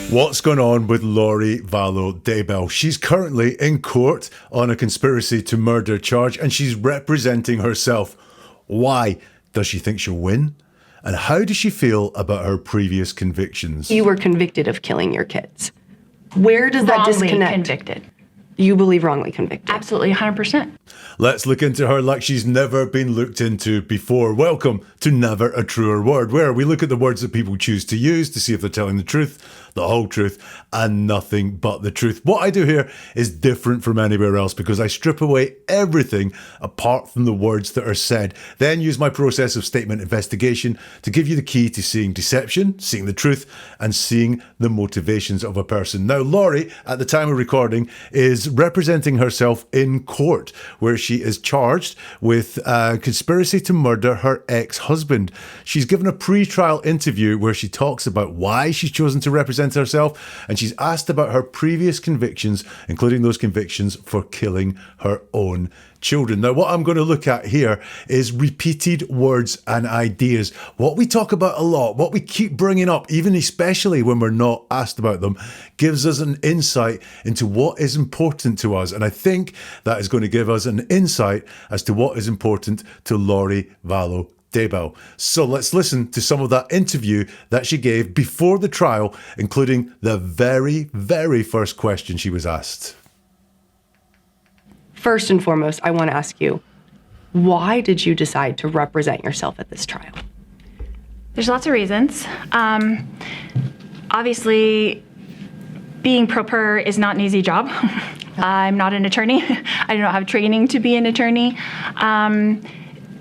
What's going on with Lori Vallow Daybell? She's currently in court on a conspiracy to murder charge and she's representing herself. Why? Does she think she'll win? And how does she feel about her previous convictions? You were convicted of killing your kids. Where does that disconnect? Wrongly convicted. You believe wrongly convicted? Absolutely, 100%. Let's look into her like she's never been looked into before. Welcome to Never a Truer Word, where we look at the words that people choose to use to see if they're telling the truth, the whole truth, and nothing but the truth. What I do here is different from anywhere else because I strip away everything apart from the words that are said, then use my process of statement investigation to give you the key to seeing deception, seeing the truth, and seeing the motivations of a person. Now, Lori, at the time of recording, is representing herself in court, where she is charged with conspiracy to murder her ex-husband. She's given a pre-trial interview where she talks about why she's chosen to represent herself, and she's asked about her previous convictions, including those convictions for killing her own children. Now, what I'm going to look at here is repeated words and ideas. What we talk about a lot, what we keep bringing up, even especially when we're not asked about them, gives us an insight into what is important to us. And I think that is going to give us an insight as to what is important to Lori Vallow Daybell. So let's listen to some of that interview that she gave before the trial, including the very, very first question she was asked. First and foremost, I want to ask you, why did you decide to represent yourself at this trial? There's lots of reasons. Obviously, being pro per is not an easy job. I'm not an attorney. I do not have training to be an attorney.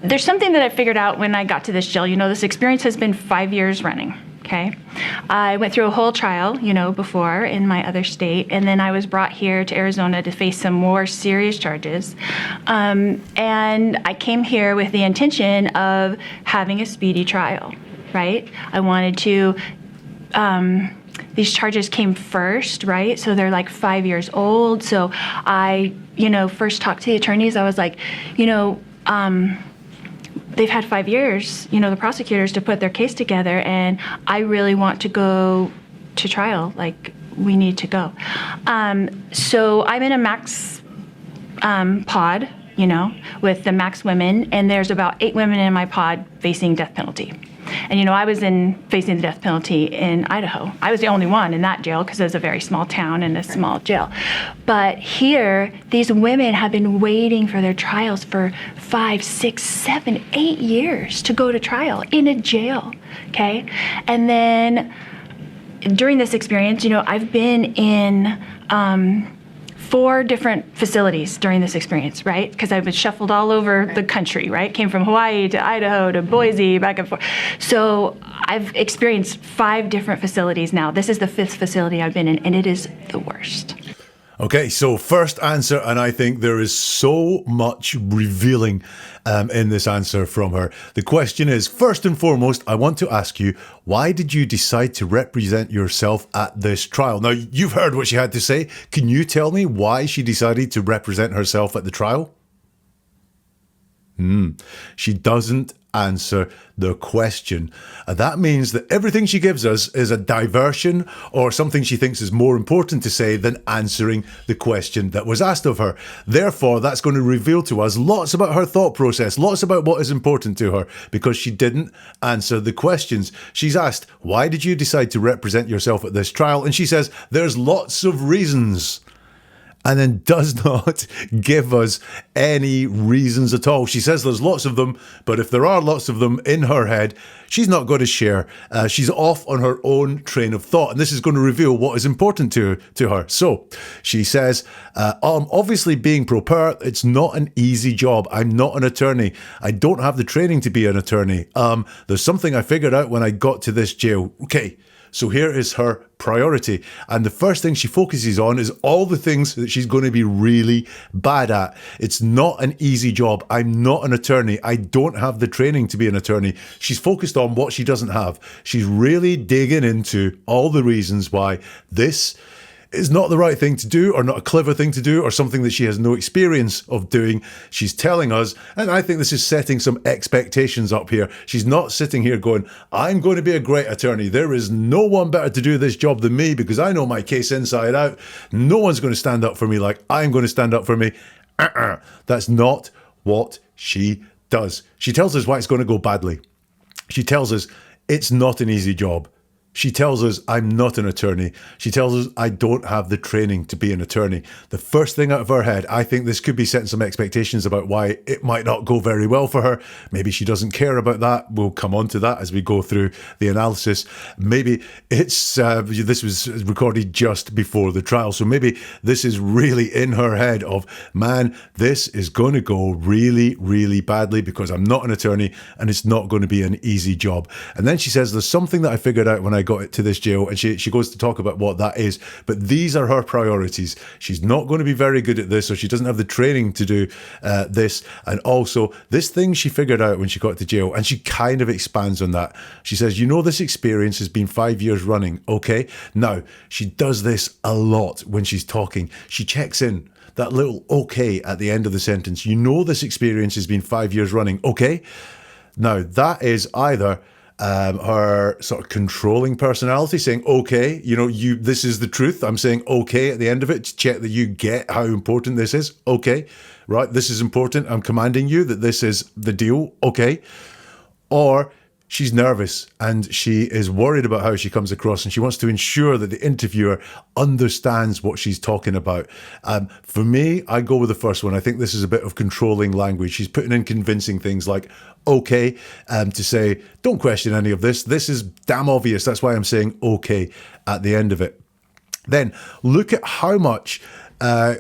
There's something that I figured out when I got to this jail. You know, this experience has been 5 years running. Okay. I went through a whole trial, before in my other state, and then I was brought here to Arizona to face some more serious charges. And I came here with the intention of having a speedy trial, right? I wanted to, these charges came first, right? So they're like 5 years old. So I, first talked to the attorneys. I was like, they've had 5 years, the prosecutors, to put their case together, and I really want to go to trial. Like, we need to go. So I'm in a max pod, with the max women, and there's about 8 women in my pod facing death penalty. And, I was facing the death penalty in Idaho. I was the only one in that jail because it was a very small town and a small jail. But here, these women have been waiting for their trials for 5, 6, 7, 8 years to go to trial in a jail, okay? And then during this experience, I've been in 4 different facilities during this experience, right? Because I've been shuffled all over the country, right? Came from Hawaii to Idaho to Boise, back and forth. So I've experienced 5 different facilities now. This is the 5th facility I've been in, and it is the worst. Okay, so first answer, and I think there is so much revealing in this answer from her. The question is, first and foremost, I want to ask you, why did you decide to represent yourself at this trial? Now, you've heard what she had to say. Can you tell me why she decided to represent herself at the trial? She doesn't answer the question. That means that everything she gives us is a diversion or something she thinks is more important to say than answering the question that was asked of her. Therefore, that's going to reveal to us lots about her thought process, lots about what is important to her, because she didn't answer the questions. She's asked, why did you decide to represent yourself at this trial? And she says, there's lots of reasons. And then does not give us any reasons at all. She says there's lots of them, but if there are lots of them in her head, she's not going to share. She's off on her own train of thought, and this is going to reveal what is important to her. So she says, obviously being pro per, it's not an easy job. I'm not an attorney. I don't have the training to be an attorney. There's something I figured out when I got to this jail. Okay. So here is her priority. And the first thing she focuses on is all the things that she's going to be really bad at. It's not an easy job. I'm not an attorney. I don't have the training to be an attorney. She's focused on what she doesn't have. She's really digging into all the reasons why this is not the right thing to do, or not a clever thing to do, or something that she has no experience of doing. She's telling us, and I think this is setting some expectations up here. She's not sitting here going, I'm going to be a great attorney. There is no one better to do this job than me because I know my case inside out. No one's going to stand up for me like I'm going to stand up for me. That's not what she does. She tells us why it's going to go badly. She tells us it's not an easy job. She tells us I'm not an attorney. She tells us I don't have the training to be an attorney. The first thing out of her head, I think this could be setting some expectations about why it might not go very well for her. Maybe she doesn't care about that. We'll come on to that as we go through the analysis. Maybe it's this was recorded just before the trial. So maybe this is really in her head of, man, this is going to go really, really badly because I'm not an attorney and it's not going to be an easy job. And then she says, there's something that I figured out when I got it to this jail, and she goes to talk about what that is, but these are her priorities. She's not going to be very good at this, or she doesn't have the training to do this, and also this thing she figured out when she got to jail, and she kind of expands on that. She says, this experience has been 5 years running, okay? Now, she does this a lot when she's talking. She checks in, that little okay at the end of the sentence. This experience has been 5 years running, okay? Now, that is either her sort of controlling personality saying, okay, this is the truth. I'm saying okay at the end of it to check that you get how important this is. Okay, right, this is important. I'm commanding you that this is the deal. Okay. Or she's nervous and she is worried about how she comes across, and she wants to ensure that the interviewer understands what she's talking about. For me, I go with the first one. I think this is a bit of controlling language. She's putting in convincing things like, okay, to say, don't question any of this. This is damn obvious. That's why I'm saying okay at the end of it. Then look at how much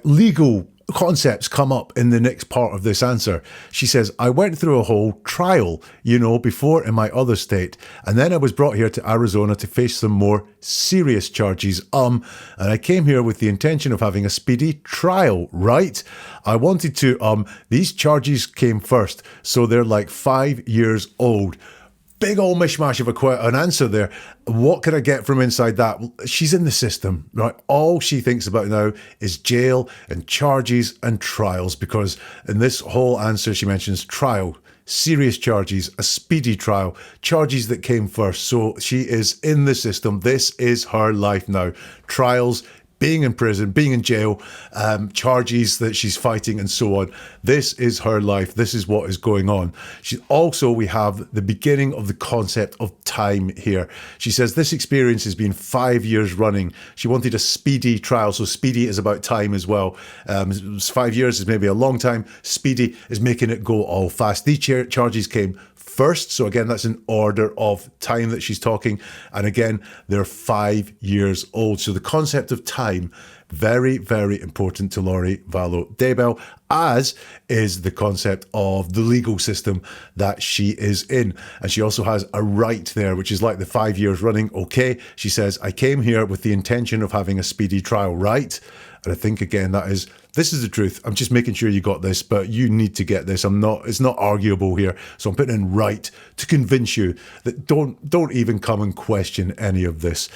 legal concepts come up in the next part of this answer. She says, I went through a whole trial, before in my other state, and then I was brought here to Arizona to face some more serious charges. And I came here with the intention of having a speedy trial, right? I wanted to, these charges came first, so they're like 5 years old. Big old mishmash of an answer there. What can I get from inside that? Well, she's in the system, right? All she thinks about now is jail and charges and trials, because in this whole answer she mentions trial, serious charges, a speedy trial, charges that came first. So she is in the system. This is her life now. Trials, being in prison, being in jail, charges that she's fighting and so on. This is her life. This is what is going on. We have the beginning of the concept of time here. She says this experience has been 5 years running. She wanted a speedy trial. So speedy is about time as well. 5 years is maybe a long time. Speedy is making it go all fast. These charges came first. So again, that's an order of time that she's talking. And again, they're 5 years old. So the concept of time, very, very important to Lori Vallow Daybell, as is the concept of the legal system that she is in. And she also has a right there, which is like the 5 years running. Okay. She says, I came here with the intention of having a speedy trial, right? And I think, again, this is the truth. I'm just making sure you got this, but you need to get this. It's not arguable here. So I'm putting in right to convince you that don't even come and question any of this.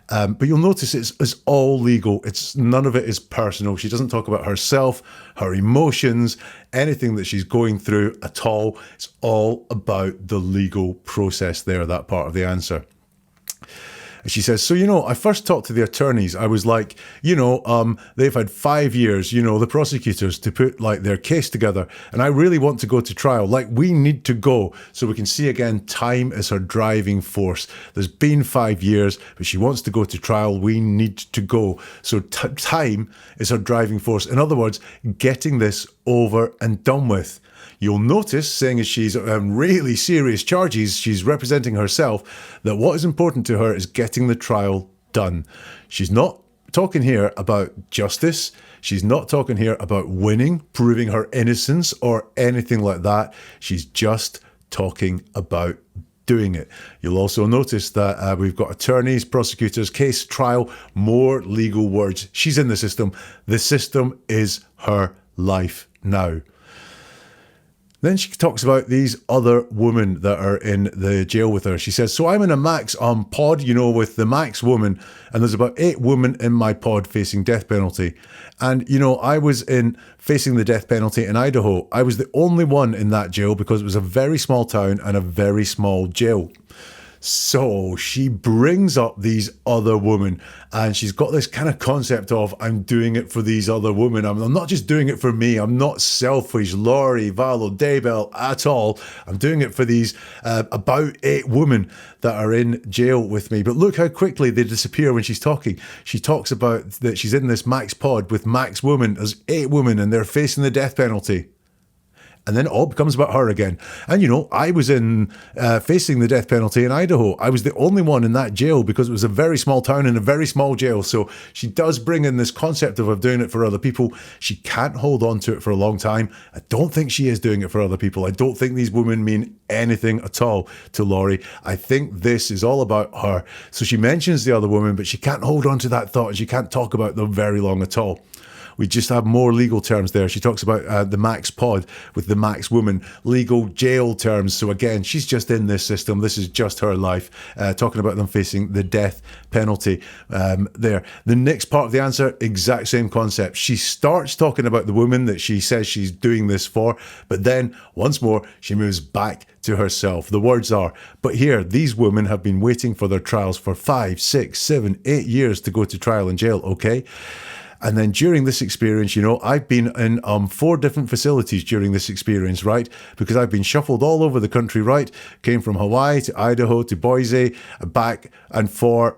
But you'll notice it's all legal. None of it is personal. She doesn't talk about herself, her emotions, anything that she's going through at all. It's all about the legal process there, that part of the answer. And she says, so, I first talked to the attorneys. I was like, they've had 5 years, the prosecutors, to put like their case together. And I really want to go to trial. Like, we need to go. So we can see again, time is her driving force. There's been 5 years, but she wants to go to trial. We need to go. So time is her driving force. In other words, getting this over and done with. You'll notice, saying as she's really serious charges, she's representing herself, that what is important to her is getting the trial done. She's not talking here about justice. She's not talking here about winning, proving her innocence or anything like that. She's just talking about doing it. You'll also notice that we've got attorneys, prosecutors, case, trial, more legal words. She's in the system. The system is her life now. Then she talks about these other women that are in the jail with her. She says, so I'm in a max pod, with the max woman, and there's about 8 women in my pod facing death penalty. And, I was in facing the death penalty in Idaho. I was the only one in that jail because it was a very small town and a very small jail. So she brings up these other women, and she's got this kind of concept of, I'm doing it for these other women. I'm not just doing it for me. I'm not selfish, Lori Vallow Daybell at all. I'm doing it for these about 8 women that are in jail with me. But look how quickly they disappear when she's talking. She talks about that she's in this max pod with max women. There's 8 women and they're facing the death penalty. And then it all becomes about her again. And, I was in facing the death penalty in Idaho. I was the only one in that jail because it was a very small town and a very small jail. So she does bring in this concept of doing it for other people. She can't hold on to it for a long time. I don't think she is doing it for other people. I don't think these women mean anything at all to Lori. I think this is all about her. So she mentions the other woman, but she can't hold on to that thought, and she can't talk about them very long at all. We just have more legal terms there. She talks about the max pod with the max woman, legal jail terms. So again, she's just in this system. This is just her life, talking about them facing the death penalty there. The next part of the answer, exact same concept. She starts talking about the woman that she says she's doing this for, but then once more, she moves back to herself. The words are, but here, these women have been waiting for their trials for 5, 6, 7, 8 years to go to trial in jail, okay? And then during this experience, I've been in 4 different facilities during this experience, right? Because I've been shuffled all over the country, right? Came from Hawaii to Idaho to Boise, back and forth.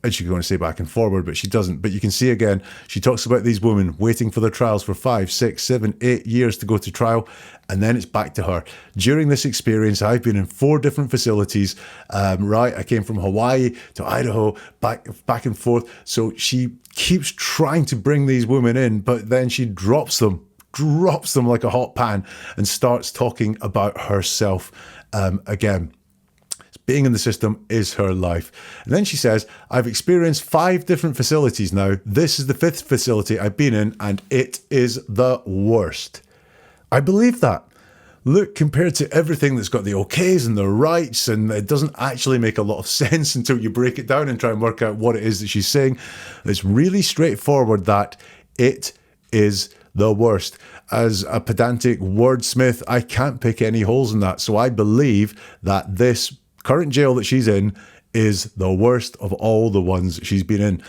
And she's going to say back and forward, but she doesn't. But you can see again, she talks about these women waiting for their trials for 5, 6, 7, 8 years to go to trial. And then it's back to her. During this experience, I've been in 4 different facilities, right? I came from Hawaii to Idaho, back and forth. So she keeps trying to bring these women in, but then she drops them like a hot pan and starts talking about herself again. Being in the system is her life. And then she says, I've experienced 5 different facilities now. This is the 5th facility I've been in, and it is the worst. I believe that. Look, compared to everything that's got the okays and the rights, and it doesn't actually make a lot of sense until you break it down and try and work out what it is that she's saying. It's really straightforward that it is the worst. As a pedantic wordsmith, I can't pick any holes in that. So I believe that this current jail that she's in is the worst of all the ones she's been in.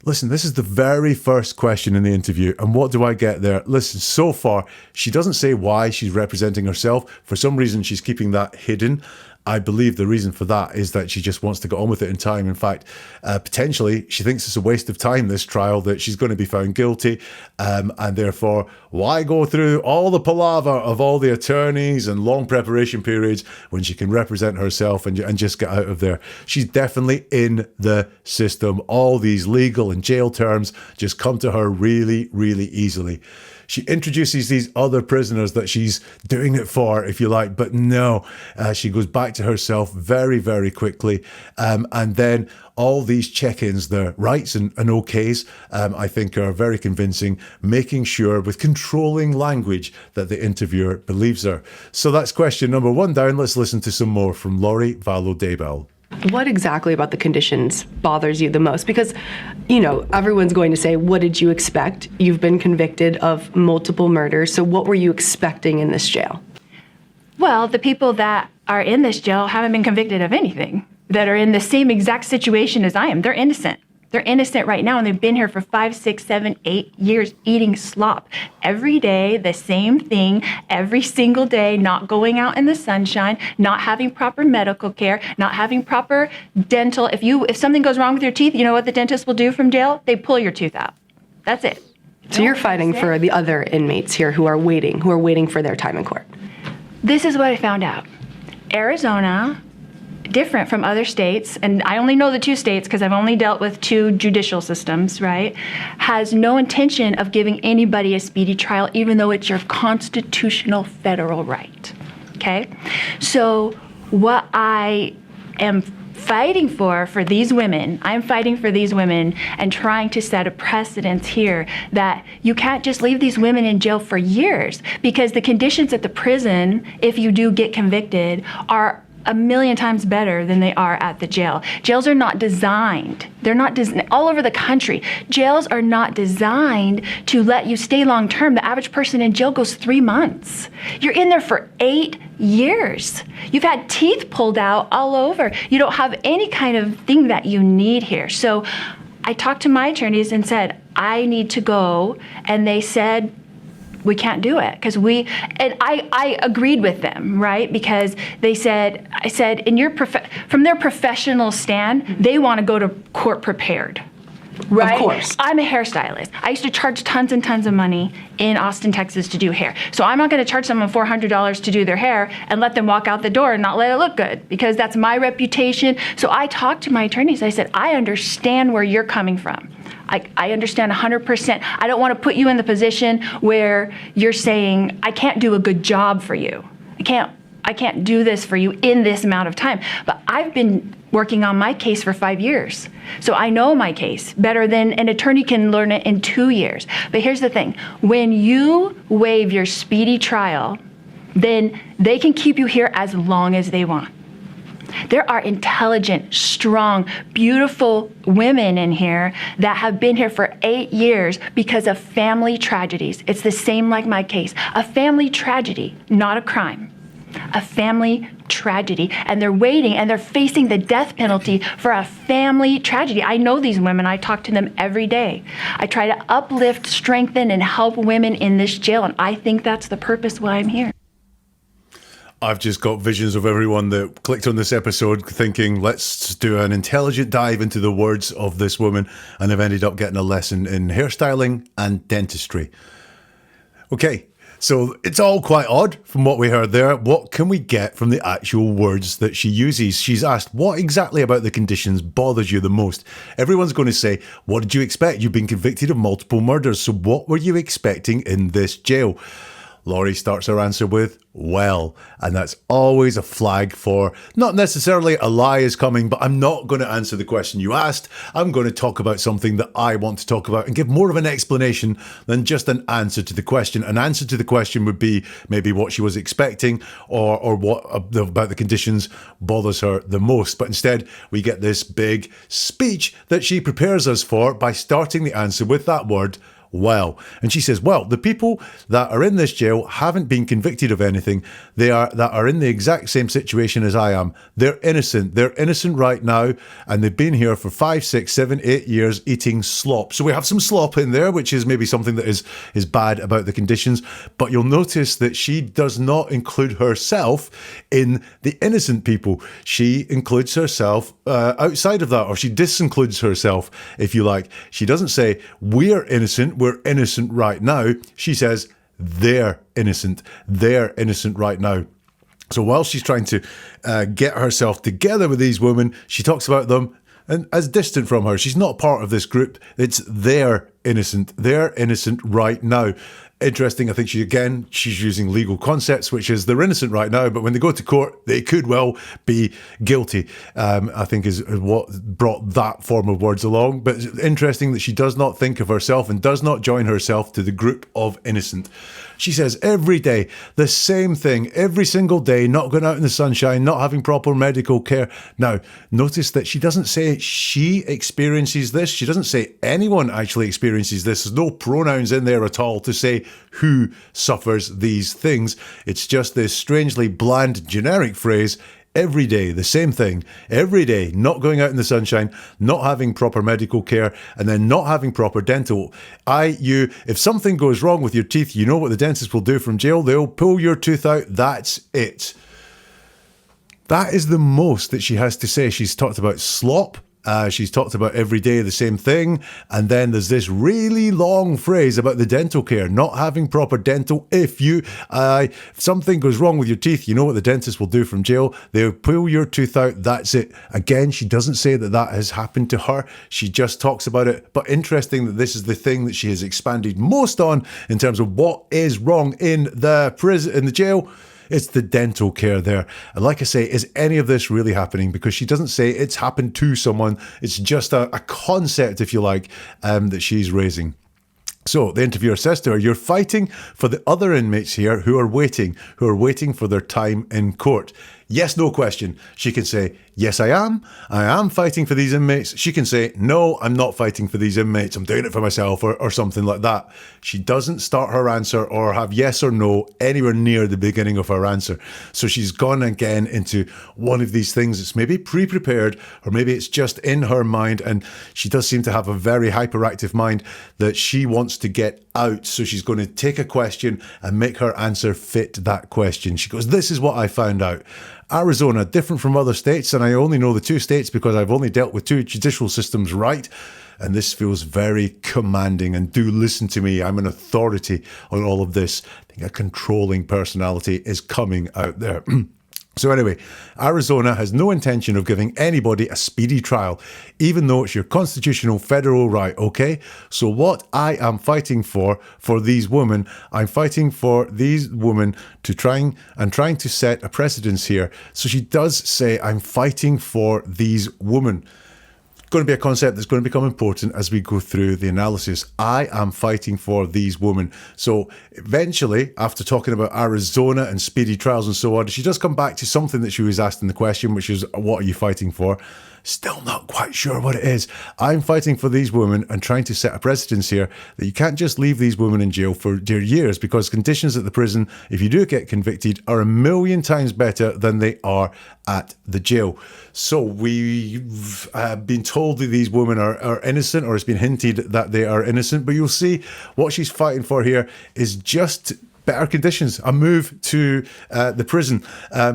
Listen, this is the very first question in the interview. And what do I get there? Listen, so far, she doesn't say why she's representing herself. For some reason, she's keeping that hidden. I believe the reason for that is that she just wants to get on with it in time. In fact, potentially, she thinks it's a waste of time, this trial, that she's going to be found guilty. And therefore, why go through all the palaver of all the attorneys and long preparation periods when she can represent herself and just get out of there? She's definitely in the system. All these legal and jail terms just come to her really, really easily. She introduces these other prisoners that she's doing it for, if you like, but no, she goes back to herself very, very quickly. And then all these check-ins, the rights and okays, I think are very convincing, making sure with controlling language that the interviewer believes her. So that's question number 1 down. Let's listen to some more from Lori Vallow Daybell. What exactly about the conditions bothers you the most? Because, everyone's going to say, what did you expect? You've been convicted of multiple murders. So what were you expecting in this jail? Well, the people that are in this jail haven't been convicted of anything, that are in the same exact situation as I am. They're innocent. They're innocent right now, and they've been here for 5, 6, 7, 8 years eating slop. Every day, the same thing, every single day, not going out in the sunshine, not having proper medical care, not having proper dental. If something goes wrong with your teeth, you know what the dentist will do from jail? They pull your tooth out. That's it. So you're fighting for the other inmates here who are waiting for their time in court. This is what I found out. Arizona, different from other states, and I only know the 2 states because I've only dealt with 2 judicial systems, right, has no intention of giving anybody a speedy trial, even though it's your constitutional federal right, okay? So what I am fighting for these women. I'm fighting for these women and trying to set a precedence here that you can't just leave these women in jail for years, because the conditions at the prison, if you do get convicted, are a million times better than they are at the jail. Jails are not designed. They're not all over the country. Jails are not designed to let you stay long term. The average person in jail goes 3 months. You're in there for 8 years. You've had teeth pulled out all over. You don't have any kind of thing that you need here. So I talked to my attorneys and said, I need to go. And they said, we can't do it, because I agreed with them, right? Because I said, from their professional stand, they want to go to court prepared, right? Of course. I'm a hairstylist. I used to charge tons and tons of money in Austin, Texas to do hair. So I'm not going to charge someone $400 to do their hair and let them walk out the door and not let it look good, because that's my reputation. So I talked to my attorneys. I said, I understand where you're coming from. I understand 100%. I don't want to put you in the position where you're saying, I can't do a good job for you. I can't do this for you in this amount of time. But I've been working on my case for 5 years. So I know my case better than an attorney can learn it in 2 years. But here's the thing. When you waive your speedy trial, then they can keep you here as long as they want. There are intelligent, strong, beautiful women in here that have been here for 8 years because of family tragedies. It's the same like my case. A family tragedy, not a crime. A family tragedy. And they're waiting and they're facing the death penalty for a family tragedy. I know these women. I talk to them every day. I try to uplift, strengthen, and help women in this jail. And I think that's the purpose why I'm here. I've just got visions of everyone that clicked on this episode thinking, let's do an intelligent dive into the words of this woman, and I've ended up getting a lesson in hairstyling and dentistry. Okay, so it's all quite odd from what we heard there. What can we get from the actual words that she uses? She's asked, what exactly about the conditions bothers you the most? Everyone's going to say, what did you expect? You've been convicted of multiple murders, so what were you expecting in this jail? Lori starts her answer with, well, and that's always a flag for not necessarily a lie is coming, but I'm not going to answer the question you asked. I'm going to talk about something that I want to talk about and give more of an explanation than just an answer to the question. An answer to the question would be maybe what she was expecting or what about the conditions bothers her the most. But instead, we get this big speech that she prepares us for by starting the answer with that word, well. And she says, well, the people that are in this jail haven't been convicted of anything. That are in the exact same situation as I am. They're innocent. They're innocent right now. And they've been here for 5, 6, 7, 8 years eating slop. So we have some slop in there, which is maybe something that is bad about the conditions. But you'll notice that she does not include herself in the innocent people. She includes herself outside of that, or she disincludes herself, if you like. She doesn't say, we're innocent right now. She says, they're innocent right now. So while she's trying to get herself together with these women, she talks about them and as distant from her. She's not part of this group. It's they're innocent right now. Interesting, I think she's using legal concepts, which is they're innocent right now, but when they go to court, they could well be guilty, I think is what brought that form of words along. But it's interesting that she does not think of herself and does not join herself to the group of innocent. She says every day, the same thing, every single day, not going out in the sunshine, not having proper medical care. Now, notice that she doesn't say she experiences this. She doesn't say anyone actually experiences this. There's no pronouns in there at all to say who suffers these things. It's just this strangely bland, generic phrase, every day, the same thing, every day, not going out in the sunshine, not having proper medical care, and then not having proper dental. If something goes wrong with your teeth, you know what the dentist will do from jail? They'll pull your tooth out. That's it. That is the most that she has to say. She's talked about slop. She's talked about every day the same thing. And then there's this really long phrase about the dental care, not having proper dental. If something goes wrong with your teeth, you know what the dentist will do from jail? They'll pull your tooth out. That's it. Again, she doesn't say that has happened to her. She just talks about it. But interesting that this is the thing that she has expanded most on in terms of what is wrong in the prison, in the jail. It's the dental care there. And like I say, is any of this really happening? Because she doesn't say it's happened to someone. It's just a concept, if you like, that she's raising. So the interviewer says to her, you're fighting for the other inmates here who are waiting for their time in court. Yes, no question. She can say, yes, I am fighting for these inmates. She can say, no, I'm not fighting for these inmates. I'm doing it for myself or something like that. She doesn't start her answer or have yes or no anywhere near the beginning of her answer. So she's gone again into one of these things that's maybe pre-prepared or maybe it's just in her mind. And she does seem to have a very hyperactive mind that she wants to get out. So she's going to take a question and make her answer fit that question. She goes, this is what I found out. Arizona, different from other states, and I only know the two states because I've only dealt with two judicial systems, right? And this feels very commanding, and do listen to me. I'm an authority on all of this. I think a controlling personality is coming out there. So anyway, Arizona has no intention of giving anybody a speedy trial, even though it's your constitutional federal right, okay? So what I am fighting for these women, I'm fighting for these women to trying to set a precedence here. So she does say, I'm fighting for these women. Going to be a concept that's going to become important as we go through the analysis. I am fighting for these women. So eventually, after talking about Arizona and speedy trials and so on, she does come back to something that she was asked in the question, which is, what are you fighting for? Still not quite sure what it is. I'm fighting for these women and trying to set a precedence here that you can't just leave these women in jail for dear years, because conditions at the prison, if you do get convicted, are 1,000,000 times better than they are at the jail. So we've been told that these women are innocent, or it's been hinted that they are innocent, but you'll see what she's fighting for here is just better conditions, a move to the prison,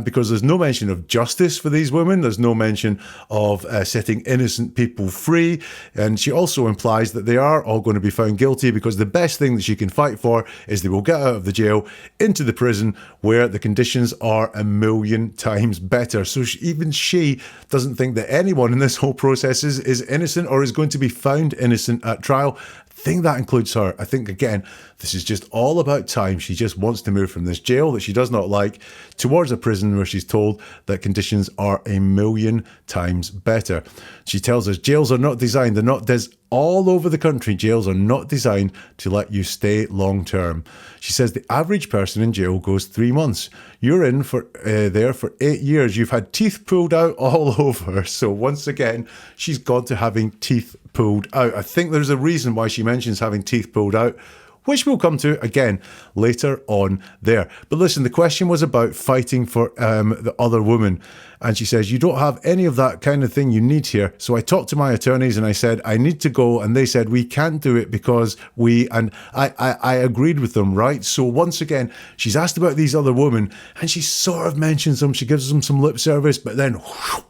because there's no mention of justice for these women. There's no mention of setting innocent people free. And she also implies that they are all going to be found guilty, because the best thing that she can fight for is they will get out of the jail into the prison where the conditions are 1,000,000 times better. So even she doesn't think that anyone in this whole process is innocent or is going to be found innocent at trial. I think that includes her. I think, again, this is just all about time. She just wants to move from this jail that she does not like towards a prison where she's told that conditions are 1,000,000 times better. She tells us jails are not designed, they're not all over the country, jails are not designed to let you stay long term. She says the average person in jail goes 3 months. You're in for there for 8 years. You've had teeth pulled out all over. So once again, she's gone to having teeth pulled out. I think there's a reason why she mentions having teeth pulled out, which we'll come to again later on there. But listen, the question was about fighting for the other woman. And she says, you don't have any of that kind of thing you need here. So I talked to my attorneys and I said, I need to go. And they said, we can't do it because I agreed with them, right? So once again, she's asked about these other women and she sort of mentions them. She gives them some lip service, but then whoosh,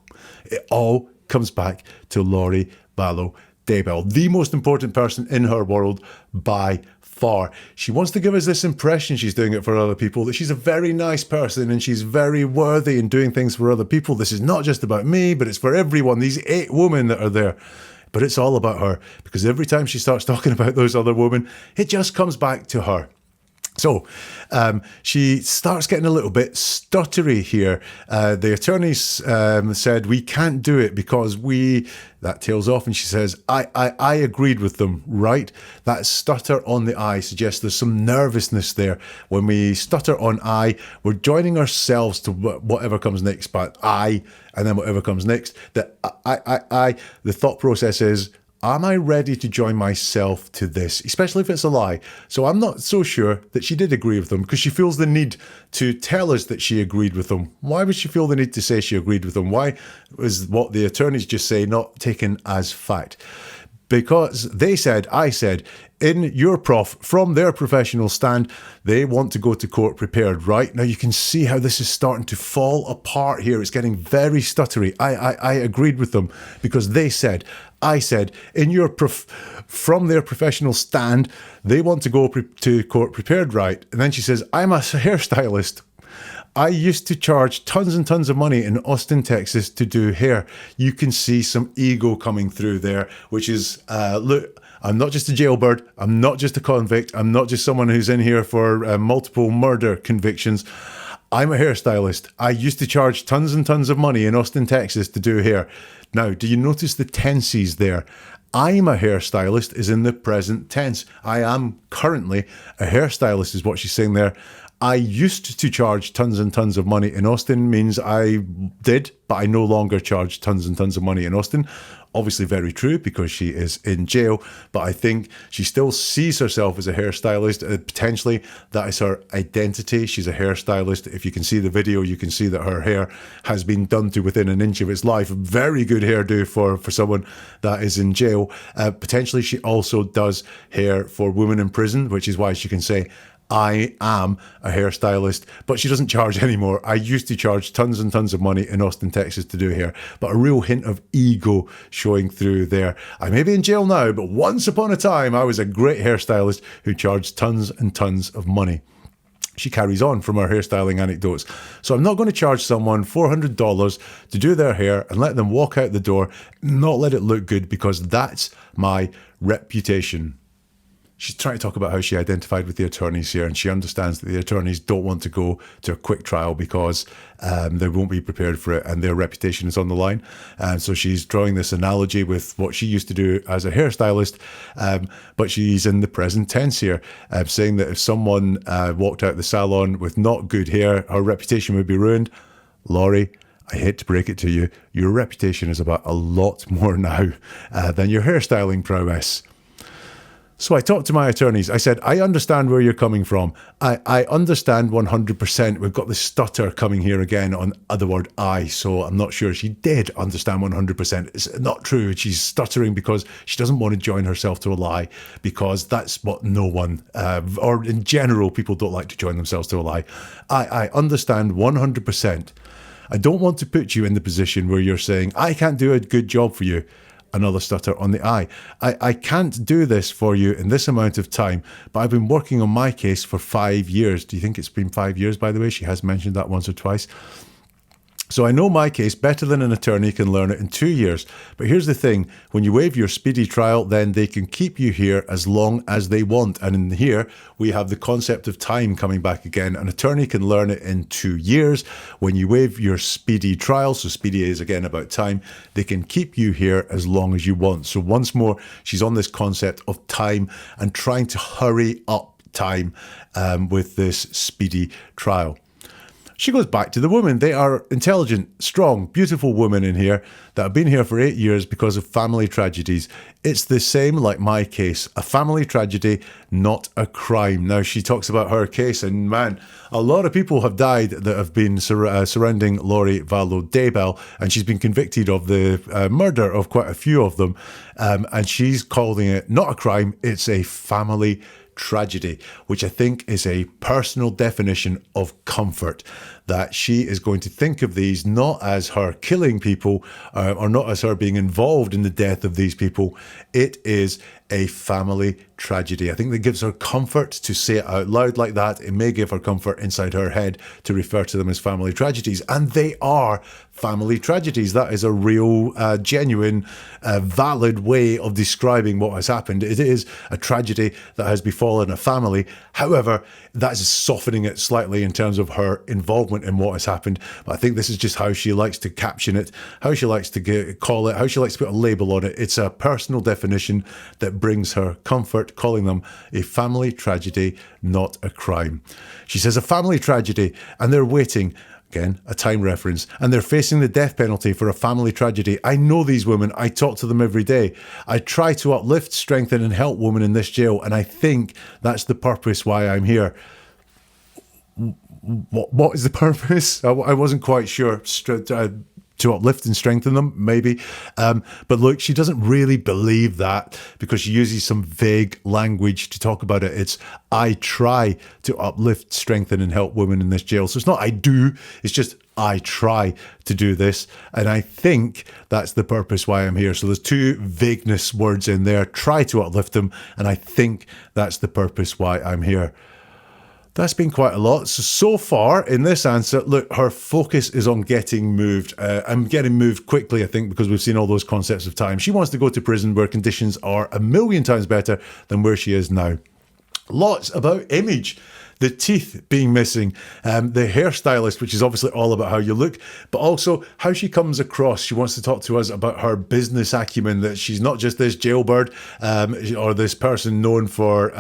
it all comes back to Lori Vallow Daybell, the most important person in her world by far. She wants to give us this impression she's doing it for other people, that she's a very nice person and she's very worthy in doing things for other people. This is not just about me, but it's for everyone, these 8 women that are there. But it's all about her, because every time she starts talking about those other women, it just comes back to her. So she starts getting a little bit stuttery here. The attorneys said, we can't do it because that tails off, and she says, I agreed with them, right? That stutter on the I suggests there's some nervousness there. When we stutter on I, we're joining ourselves to whatever comes next, but I, and then whatever comes next. The thought process is, am I ready to join myself to this, especially if it's a lie? So I'm not so sure that she did agree with them, because she feels the need to tell us that she agreed with them. Why would she feel the need to say she agreed with them? Why was what the attorneys just say not taken as fact? Because I said, in your from their professional stand, they want to go to court prepared, right? Now you can see how this is starting to fall apart here. It's getting very stuttery. I agreed with them because I said, from their professional stand, they want to go to court prepared, right? And then she says, I'm a hairstylist. I used to charge tons and tons of money in Austin, Texas to do hair. You can see some ego coming through there, which is, look, I'm not just a jailbird. I'm not just a convict. I'm not just someone who's in here for multiple murder convictions. I'm a hairstylist. I used to charge tons and tons of money in Austin, Texas to do hair. Now, do you notice the tenses there? I'm a hairstylist is in the present tense. I am currently a hairstylist is what she's saying there. I used to charge tons and tons of money in Austin means I did, but I no longer charge tons and tons of money in Austin. Obviously very true because she is in jail, but I think she still sees herself as a hairstylist. Potentially that is her identity. She's a hairstylist. If you can see the video, you can see that her hair has been done to within an inch of its life. Very good hairdo for someone that is in jail. Potentially she also does hair for women in prison, which is why she can say, I am a hairstylist, but she doesn't charge anymore. I used to charge tons and tons of money in Austin, Texas to do hair, but a real hint of ego showing through there. I may be in jail now, but once upon a time, I was a great hairstylist who charged tons and tons of money. She carries on from her hairstyling anecdotes. So I'm not going to charge someone $400 to do their hair and let them walk out the door, not let it look good, because that's my reputation. She's trying to talk about how she identified with the attorneys here, and she understands that the attorneys don't want to go to a quick trial because they won't be prepared for it and their reputation is on the line. And so she's drawing this analogy with what she used to do as a hairstylist, but she's in the present tense here, saying that if someone walked out the salon with not good hair, her reputation would be ruined. Lori, I hate to break it to you, your reputation is about a lot more now than your hairstyling prowess. So I talked to my attorneys. I said, I understand where you're coming from. I understand 100%. We've got the stutter coming here again on the word I, so I'm not sure she did understand 100%. It's not true. She's stuttering because she doesn't want to join herself to a lie, because that's what no one, or in general, people don't like to join themselves to a lie. I understand 100%. I don't want to put you in the position where you're saying, I can't do a good job for you. Another stutter on the I. I can't do this for you in this amount of time, but I've been working on my case for 5 years. Do you think it's been 5 years, by the way? She has mentioned that once or twice. So I know my case better than an attorney can learn it in 2 years. But here's the thing. When you waive your speedy trial, then they can keep you here as long as they want. And in here, we have the concept of time coming back again. An attorney can learn it in 2 years. When you waive your speedy trial, so speedy is again about time, they can keep you here as long as you want. So once more, she's on this concept of time and trying to hurry up time with this speedy trial. She goes back to the women. They are intelligent, strong, beautiful women in here that have been here for 8 years because of family tragedies. It's the same like my case, a family tragedy, not a crime. Now, she talks about her case, and man, a lot of people have died that have been surrounding Lori Vallow Daybell, and she's been convicted of the murder of quite a few of them. And she's calling it not a crime, it's a family tragedy, which I think is a personal definition of comfort, that she is going to think of these not as her killing people or not as her being involved in the death of these people. It is a family tragedy. I think that gives her comfort to say it out loud like that. It may give her comfort inside her head to refer to them as family tragedies. And they are family tragedies. That is a real, genuine, valid way of describing what has happened. It is a tragedy that has befallen a family. However, that's softening it slightly in terms of her involvement in what has happened. But I think this is just how she likes to caption it, how she likes to call it, how she likes to put a label on it. It's a personal definition that brings her comfort, calling them a family tragedy, not a crime. She says a family tragedy, and they're waiting. Again, a time reference. And they're facing the death penalty for a family tragedy. I know these women. I talk to them every day. I try to uplift, strengthen, and help women in this jail. And I think that's the purpose why I'm here. What is the purpose? I wasn't quite sure. To uplift and strengthen them, maybe. But look, she doesn't really believe that because she uses some vague language to talk about it. It's, I try to uplift, strengthen, and help women in this jail. So it's not I do, it's just I try to do this. And I think that's the purpose why I'm here. So there's two vagueness words in there, try to uplift them, and I think that's the purpose why I'm here. That's been quite a lot. So far in this answer, look, her focus is on getting moved. I'm getting moved quickly, I think, because we've seen all those concepts of time. She wants to go to prison where conditions are 1,000,000 times better than where she is now. Lots about image. the teeth being missing, the hairstylist, which is obviously all about how you look, but also how she comes across. She wants to talk to us about her business acumen, that she's not just this jailbird or this person known for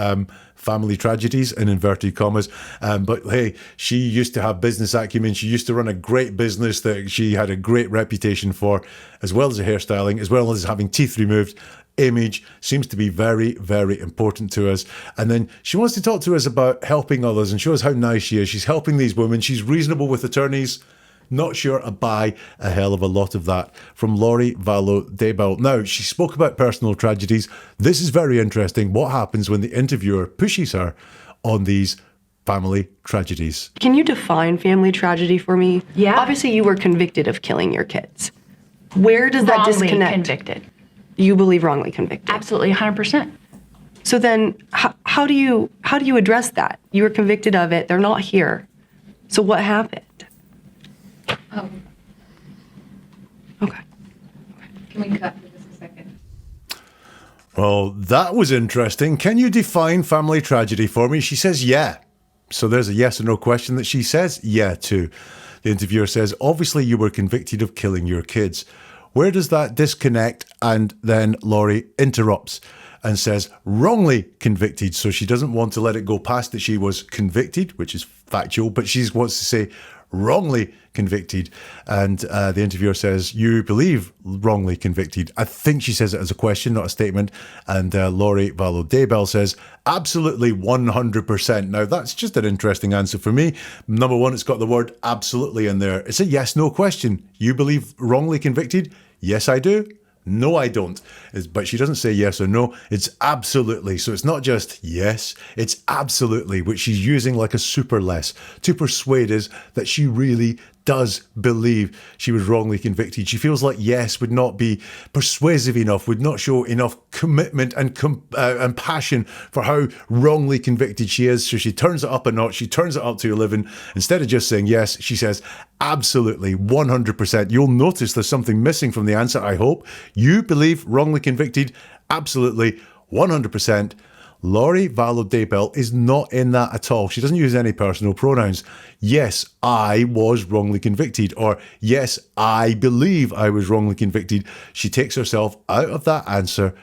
family tragedies, in inverted commas. But hey, she used to have business acumen. She used to run a great business that she had a great reputation for, as well as the hairstyling, as well as having teeth removed. Image seems to be very, very important to us. And then she wants to talk to us about helping others and show us how nice she is. She's helping these women. She's reasonable with attorneys. Not sure I buy a hell of a lot of that. From Lori Vallow Daybell. Now, she spoke about personal tragedies. This is very interesting. What happens when the interviewer pushes her on these family tragedies? Can you define family tragedy for me? Yeah. Obviously, you were convicted of killing your kids. Where does that Wrongly disconnect? convicted. You believe wrongly convicted. Absolutely, 100%. So then, how do you address that? You were convicted of it. They're not here. So what happened? Okay. Can we cut for just a second? Well, that was interesting. Can you define family tragedy for me? She says, yeah. So there's a yes or no question that she says yeah to. The interviewer says, obviously you were convicted of killing your kids. Where does that disconnect? And then Lori interrupts and says, wrongly convicted. So she doesn't want to let it go past that she was convicted, which is factual, but she wants to say wrongly convicted. And the interviewer says, you believe wrongly convicted. I think she says it as a question, not a statement. And Lori Vallow Daybell says, absolutely 100%. Now, that's just an interesting answer for me. Number one, it's got the word absolutely in there. It's a yes, no question. You believe wrongly convicted? Yes, I do. No, I don't. But she doesn't say yes or no. It's absolutely. So it's not just yes, it's absolutely, which she's using like a superless to persuade us that she really does believe she was wrongly convicted. She feels like yes would not be persuasive enough, would not show enough commitment and passion for how wrongly convicted she is. So she turns it up a notch. She turns it up to 11. Instead of just saying yes, she says absolutely 100%. You'll notice there's something missing from the answer, I hope. You believe wrongly convicted? Absolutely 100%. Lori Vallow Daybell is not in that at all. She doesn't use any personal pronouns. Yes, I was wrongly convicted, or yes, I believe I was wrongly convicted. She takes herself out of that answer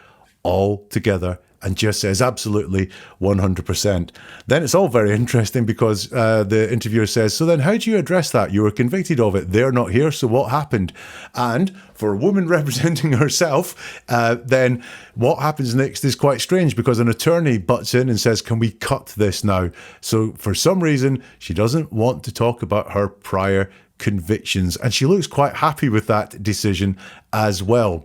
altogether and just says absolutely 100%. Then it's all very interesting because the interviewer says, so then how do you address that? You were convicted of it. They're not here, so what happened? And for a woman representing herself, then what happens next is quite strange because an attorney butts in and says, can we cut this now? So for some reason, she doesn't want to talk about her prior convictions. And she looks quite happy with that decision as well.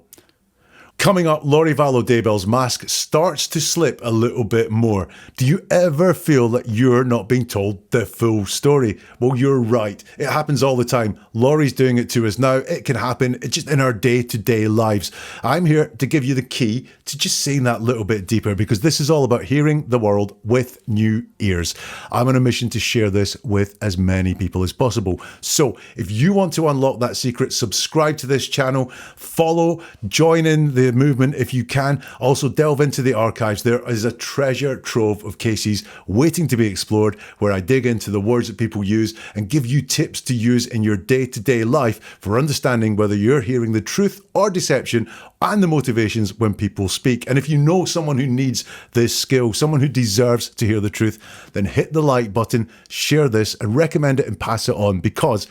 Coming up, Lori Vallow Daybell's mask starts to slip a little bit more. Do you ever feel that you're not being told the full story? Well, you're right. It happens all the time. Lori's doing it to us now. It can happen just in our day-to-day lives. I'm here to give you the key to just seeing that little bit deeper because this is all about hearing the world with new ears. I'm on a mission to share this with as many people as possible. So if you want to unlock that secret, subscribe to this channel, follow, join in the movement if you can. Also delve into the archives. There is a treasure trove of cases waiting to be explored where I dig into the words that people use and give you tips to use in your day-to-day life for understanding whether you're hearing the truth or deception and the motivations when people speak. And if you know someone who needs this skill, someone who deserves to hear the truth, then hit the like button, share this and recommend it and pass it on because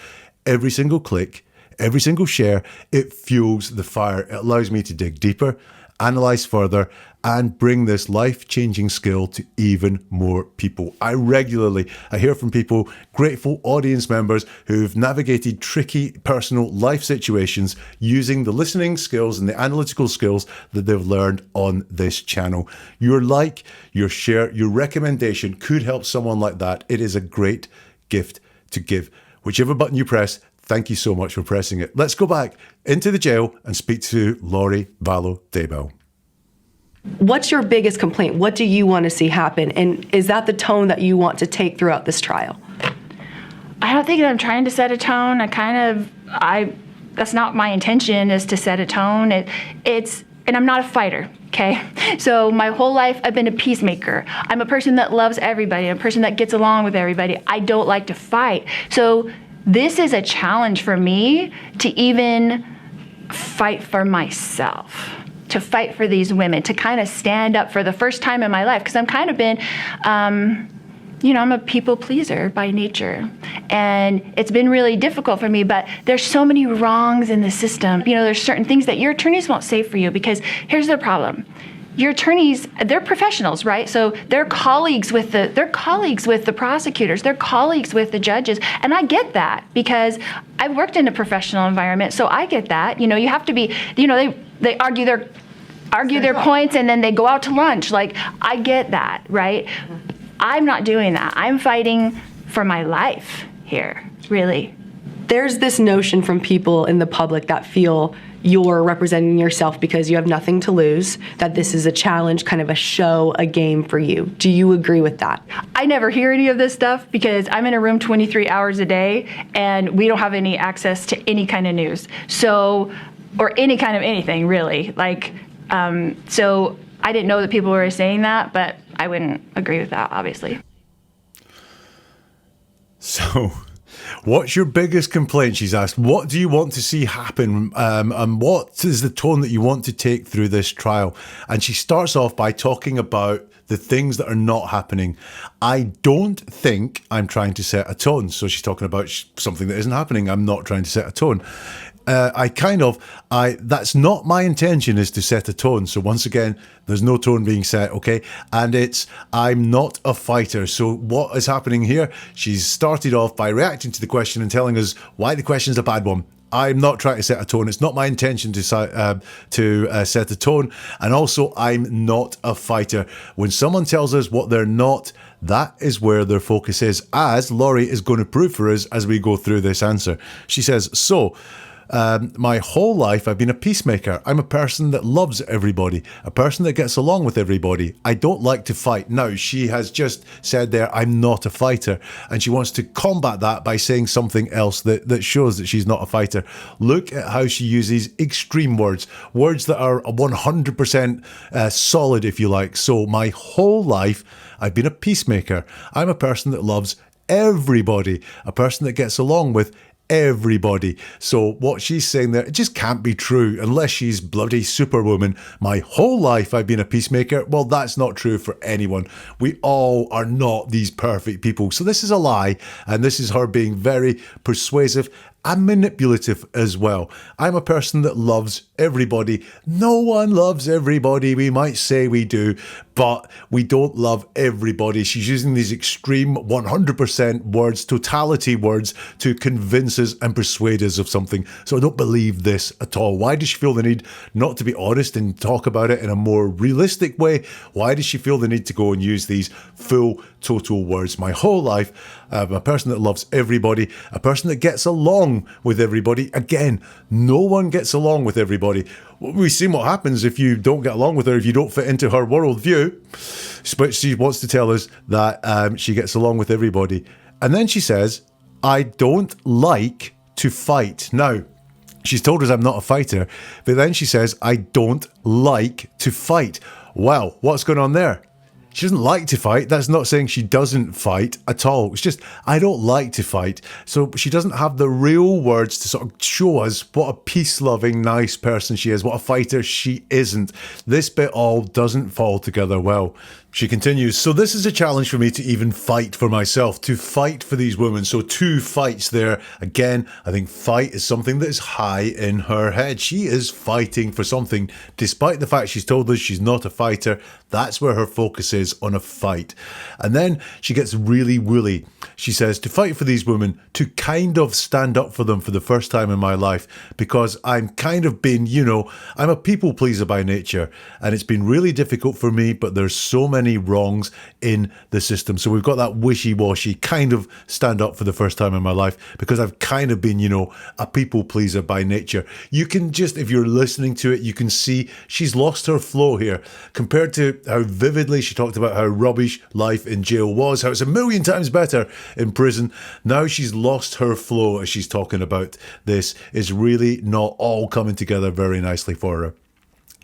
every single click, every single share, it fuels the fire. It allows me to dig deeper, analyze further, and bring this life-changing skill to even more people. I hear from people, grateful audience members who've navigated tricky personal life situations using the listening skills and the analytical skills that they've learned on this channel. Your like, your share, your recommendation could help someone like that. It is a great gift to give. Whichever button you press, thank you so much for pressing it. Let's go back into the jail and speak to Lori Vallow Daybell. What's your biggest complaint? What do you want to see happen? And is that the tone that you want to take throughout this trial? I don't think that I'm trying to set a tone. That's not my intention, is to set a tone. And I'm not a fighter. Okay, so my whole life I've been a peacemaker. I'm a person that loves everybody, a person that gets along with everybody. I don't like to fight. So this is a challenge for me to even fight for myself, to fight for these women, to kind of stand up for the first time in my life, because I'm kind of been, I'm a people pleaser by nature. And it's been really difficult for me, but there's so many wrongs in the system. There's certain things that your attorneys won't say for you, because here's the problem. Your attorneys, they're professionals, right? So they're colleagues with the prosecutors, they're colleagues with the judges. And I get that because I've worked in a professional environment, so I get that. You have to be, they argue their points and then they go out to lunch. Like, I get that, right? I'm not doing that. I'm fighting for my life here, really. There's this notion from people in the public that feel you're representing yourself because you have nothing to lose, that this is a challenge, kind of a show, a game for you. Do you agree with that? I never hear any of this stuff because I'm in a room 23 hours a day and we don't have any access to any kind of news. So, or any kind of anything, really. So I didn't know that people were saying that, but I wouldn't agree with that, obviously. So, what's your biggest complaint? She's asked. What do you want to see happen? And what is the tone that you want to take through this trial? And she starts off by talking about the things that are not happening. I don't think I'm trying to set a tone. So she's talking about something that isn't happening. I'm not trying to set a tone. That's not my intention, is to set a tone. So once again, there's no tone being set, okay? And I'm not a fighter. So what is happening here? She's started off by reacting to the question and telling us why the question's a bad one. I'm not trying to set a tone. It's not my intention to set a tone. And also, I'm not a fighter. When someone tells us what they're not, that is where their focus is, as Lori is going to prove for us as we go through this answer. She says, my whole life I've been a peacemaker. I'm a person that loves everybody, a person that gets along with everybody. I don't like to fight. Now, she has just said there, I'm not a fighter, and she wants to combat that by saying something else that shows that she's not a fighter. Look at how she uses extreme words that are 100% solid, if you like. So my whole life I've been a peacemaker. I'm a person that loves everybody, a person that gets along with everybody. So what she's saying there, it just can't be true unless she's bloody Superwoman. My whole life I've been a peacemaker. Well, that's not true for anyone. We all are not these perfect people. So this is a lie, and this is her being very persuasive and manipulative as well. I'm a person that loves everybody. No one loves everybody. We might say we do, but we don't love everybody. She's using these extreme 100% words, totality words, to convince us and persuade us of something. So I don't believe this at all. Why does she feel the need not to be honest and talk about it in a more realistic way? Why does she feel the need to go and use these full, total words? My whole life, I'm a person that loves everybody, a person that gets along with everybody. Again, no one gets along with everybody. We've seen what happens if you don't get along with her, if you don't fit into her worldview. But she wants to tell us that she gets along with everybody. And then she says, I don't like to fight. Now, she's told us I'm not a fighter, but then she says, I don't like to fight. Wow, what's going on there? She doesn't like to fight. That's not saying she doesn't fight at all. It's just, I don't like to fight. So she doesn't have the real words to sort of show us what a peace-loving, nice person she is, what a fighter she isn't. This bit all doesn't fall together well. She continues, so this is a challenge for me to even fight for myself, to fight for these women. So 2 fights there. Again, I think fight is something that is high in her head. She is fighting for something. Despite the fact she's told us she's not a fighter, that's where her focus is, on a fight. And then she gets really woolly. She says, to fight for these women, to kind of stand up for them for the first time in my life, because I'm kind of been, I'm a people pleaser by nature, and it's been really difficult for me, but there's so many wrongs in the system. So we've got that wishy-washy kind of stand up for the first time in my life, because I've kind of been, a people pleaser by nature. You can just, if you're listening to it, you can see she's lost her flow here compared to how vividly she talked about how rubbish life in jail was, how it's a million times better in prison. Now she's lost her flow as she's talking about this. It's really not all coming together very nicely for her.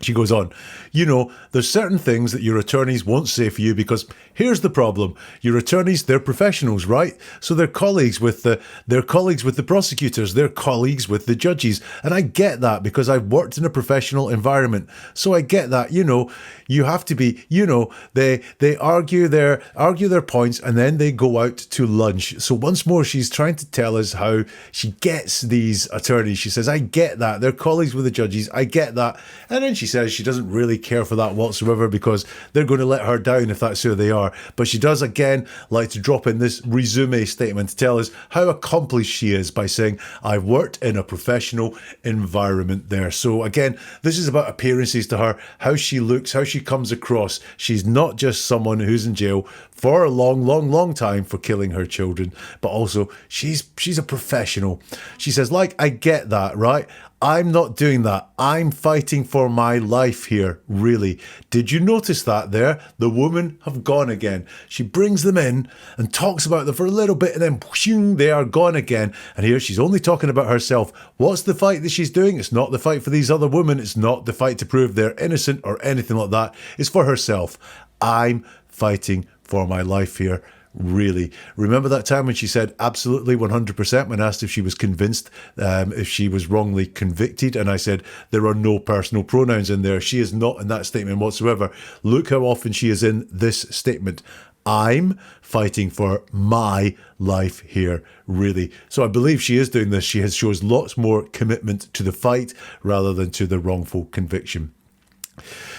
She goes on, you know, there's certain things that your attorneys won't say for you because here's the problem. Your attorneys, they're professionals, right? So they're colleagues with the prosecutors, they're colleagues with the judges. And I get that because I've worked in a professional environment. So I get that, you know, you have to be, you know, they argue their points and then they go out to lunch. So once more, she's trying to tell us how she gets these attorneys. She says, I get that. They're colleagues with the judges. I get that. And then she says she doesn't really care for that whatsoever because they're going to let her down if that's who they are. But she does again like to drop in this resume statement to tell us how accomplished she is by saying, I've worked in a professional environment there. So again, this is about appearances to her, how she looks, how she comes across. She's not just someone who's in jail for a long time for killing her children, but also she's a professional. She says, like, I get that, right? I'm not doing that. I'm fighting for my life here, really. Did you notice that there? The women have gone again. She brings them in and talks about them for a little bit and then whooshing, they are gone again. And here she's only talking about herself. What's the fight that she's doing? It's not the fight for these other women. It's not the fight to prove they're innocent or anything like that. It's for herself. I'm fighting for my life here. Really. Remember that time when she said absolutely 100% when asked if she was convinced if she was wrongly convicted? And I said there are no personal pronouns in there. She is not in that statement whatsoever. Look how often she is in this statement. I'm fighting for my life here, really. So I believe she is doing this. She shows lots more commitment to the fight rather than to the wrongful conviction.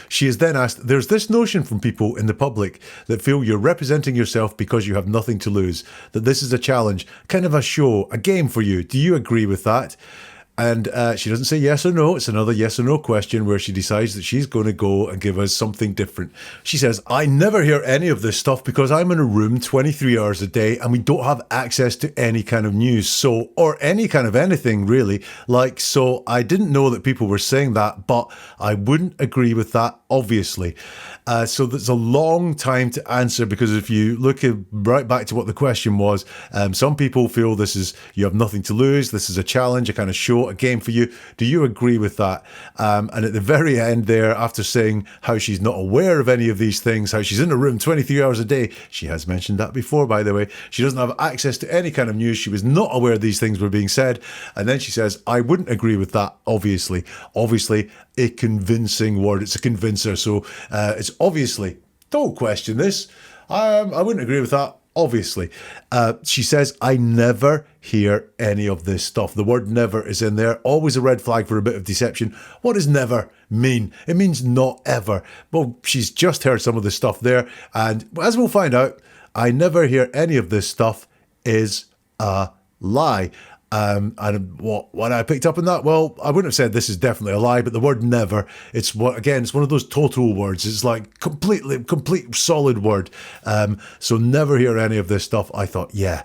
She is then asked, there's this notion from people in the public that feel you're representing yourself because you have nothing to lose, that this is a challenge, kind of a show, a game for you. Do you agree with that? And she doesn't say yes or no. It's another yes or no question where she decides that she's going to go and give us something different. She says, I never hear any of this stuff because I'm in a room 23 hours a day and we don't have access to any kind of news. So, or any kind of anything really. Like, so I didn't know that people were saying that, but I wouldn't agree with that, obviously. So that's a long time to answer because if you look right back to what the question was, some people feel this is, you have nothing to lose. This is a challenge, a kind of show, a game for you. Do you agree with that? And at the very end there, after saying how she's not aware of any of these things, how she's in a room 23 hours a day, she has mentioned that before, by the way, she doesn't have access to any kind of news. She was not aware these things were being said. And then she says, I wouldn't agree with that, obviously. Obviously, a convincing word. It's a convincer. So it's obviously, don't question this. I wouldn't agree with that. Obviously. She says, I never hear any of this stuff. The word never is in there. Always a red flag for a bit of deception. What does never mean? It means not ever. Well, she's just heard some of the stuff there. And as we'll find out, I never hear any of this stuff is a lie. And what I picked up on that, well, I wouldn't have said this is definitely a lie, but the word never, it's one of those total words. It's like complete solid word. So never hear any of this stuff. I thought, yeah,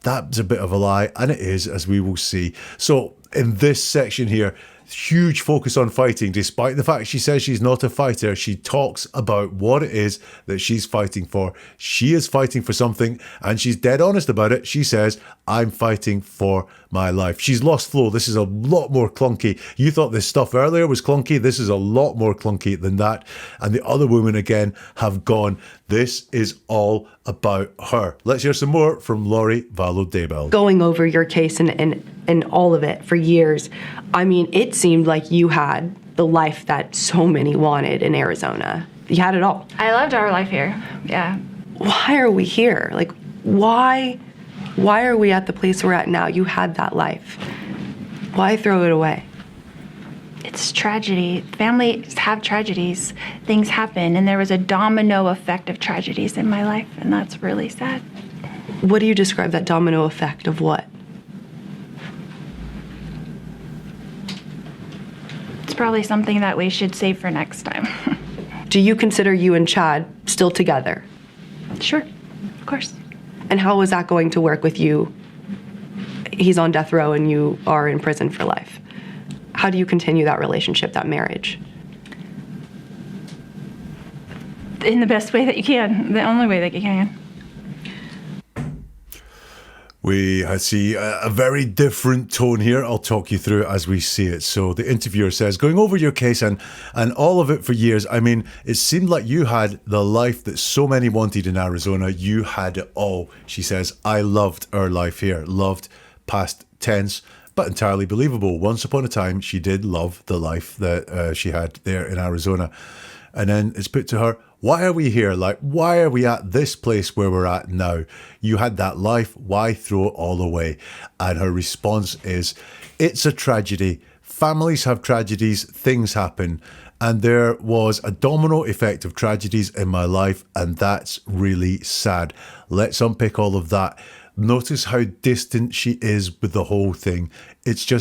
that's a bit of a lie. And it is, as we will see. So in this section here, huge focus on fighting. Despite the fact she says she's not a fighter, she talks about what it is that she's fighting for. She is fighting for something and she's dead honest about it. She says, I'm fighting for my life. She's lost flow. This is a lot more clunky. You thought this stuff earlier was clunky. This is a lot more clunky than that. And the other women again have gone. This is all about her. Let's hear some more from Lori Vallow Daybell. Going over your case and all of it for years, I mean, it seemed like you had the life that so many wanted in Arizona. You had it all. I loved our life here. Yeah. Why are we here? Like, why are we at the place we're at now? You had that life. Why throw it away? It's tragedy. Families have tragedies. Things happen, and there was a domino effect of tragedies in my life, and that's really sad. What do you describe that domino effect of what? It's probably something that we should save for next time. Do you consider you and Chad still together? Sure, of course. And how is that going to work with you? He's on death row and you are in prison for life. How do you continue that relationship, that marriage? In the best way that you can, the only way that you can. We see a very different tone here. I'll talk you through it as we see it. So the interviewer says, going over your case and all of it for years, I mean, it seemed like you had the life that so many wanted in Arizona. You had it all. She says, I loved our life here. Loved, past tense, but entirely believable. Once upon a time, she did love the life that she had there in Arizona. And then it's put to her, why are we here? Like, why are we at this place where we're at now? You had that life. Why throw it all away? And her response is, it's a tragedy. Families have tragedies. Things happen. And there was a domino effect of tragedies in my life. And that's really sad. Let's unpick all of that. Notice how distant she is with the whole thing. It's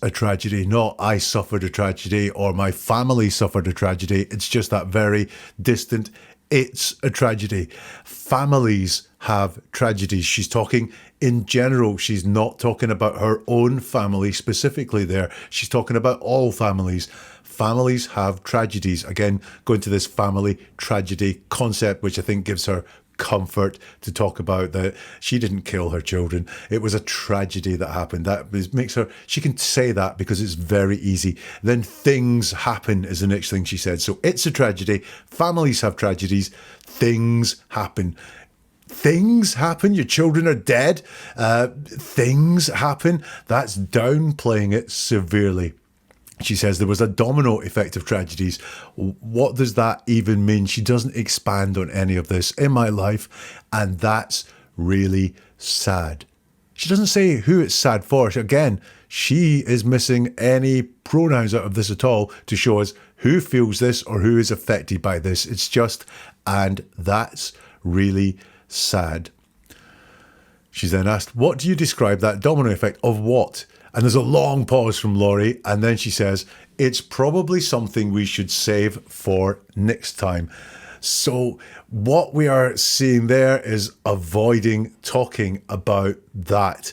a tragedy, not I suffered a tragedy or my family suffered a tragedy. It's just that very distant, it's a tragedy. Families have tragedies. She's talking in general. She's not talking about her own family specifically there. She's talking about all families. Families have tragedies. Again, going to this family tragedy concept, which I think gives her comfort to talk about that she didn't kill her children. It was a tragedy that happened. Makes her, she can say that because it's very easy. Then things happen is the next thing she said. So it's a tragedy. Families have tragedies. Things happen. Things happen. Your children are dead. Things happen. That's downplaying it severely. She says there was a domino effect of tragedies. What does that even mean? She doesn't expand on any of this in my life, and that's really sad. She doesn't say who it's sad for. Again, she is missing any pronouns out of this at all to show us who feels this or who is affected by this. It's just, and that's really sad. She's then asked, what do you describe that domino effect of what? And there's a long pause from Lori, and then she says, it's probably something we should save for next time. So what we are seeing there is avoiding talking about that.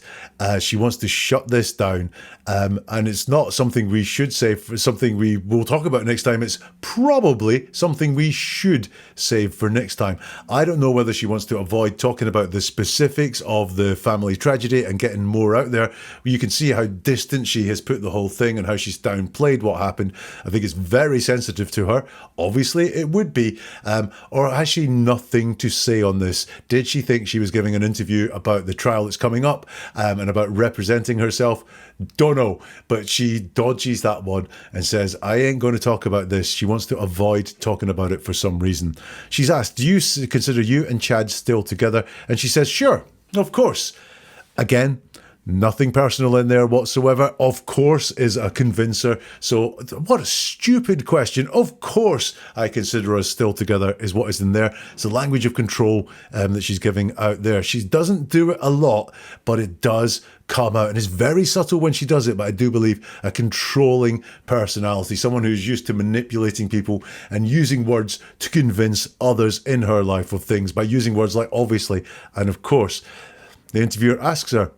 She wants to shut this down. And it's not something we should save for something we will talk about next time. It's probably something we should save for next time. I don't know whether she wants to avoid talking about the specifics of the family tragedy and getting more out there. You can see how distant she has put the whole thing and how she's downplayed what happened. I think it's very sensitive to her. Obviously, it would be. Or has she nothing to say on this? Did she think she was giving an interview about the trial that's coming up and about representing herself? Don't know, but she dodges that one and says, I ain't going to talk about this. She wants to avoid talking about it for some reason. She's asked, do you consider you and Chad still together? And she says, sure, of course. Again, nothing personal in there whatsoever. Of course is a convincer. So what a stupid question. Of course I consider us still together is what is in there. It's the language of control that she's giving out there. She doesn't do it a lot, but it does come out. And it's very subtle when she does it, but I do believe a controlling personality, someone who's used to manipulating people and using words to convince others in her life of things by using words like obviously and of course. The interviewer asks her,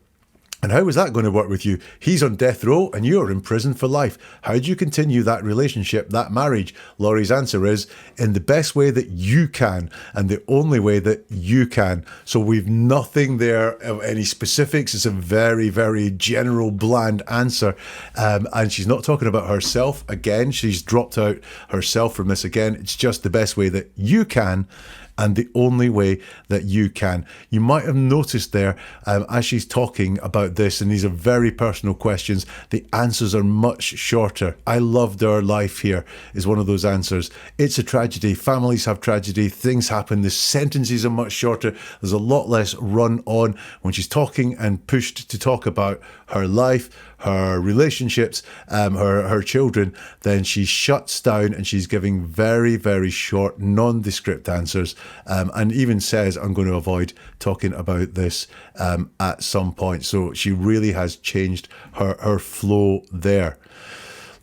and how is that going to work with you? He's on death row and you're in prison for life. How do you continue that relationship, that marriage? Lori's answer is, in the best way that you can and the only way that you can. So we've nothing there of any specifics. It's a very, very general, bland answer. And she's not talking about herself again. She's dropped out herself from this again. It's just the best way that you can. And the only way that you can. You might have noticed there as she's talking about this, and these are very personal questions, the answers are much shorter. I loved our life here is one of those answers. It's a tragedy. Families have tragedy. Things happen. The sentences are much shorter. There's a lot less run on when she's talking and pushed to talk about her life, her relationships, her children. Then she shuts down and she's giving very, very short, nondescript answers. And even says, I'm going to avoid talking about this at some point. So she really has changed her flow there.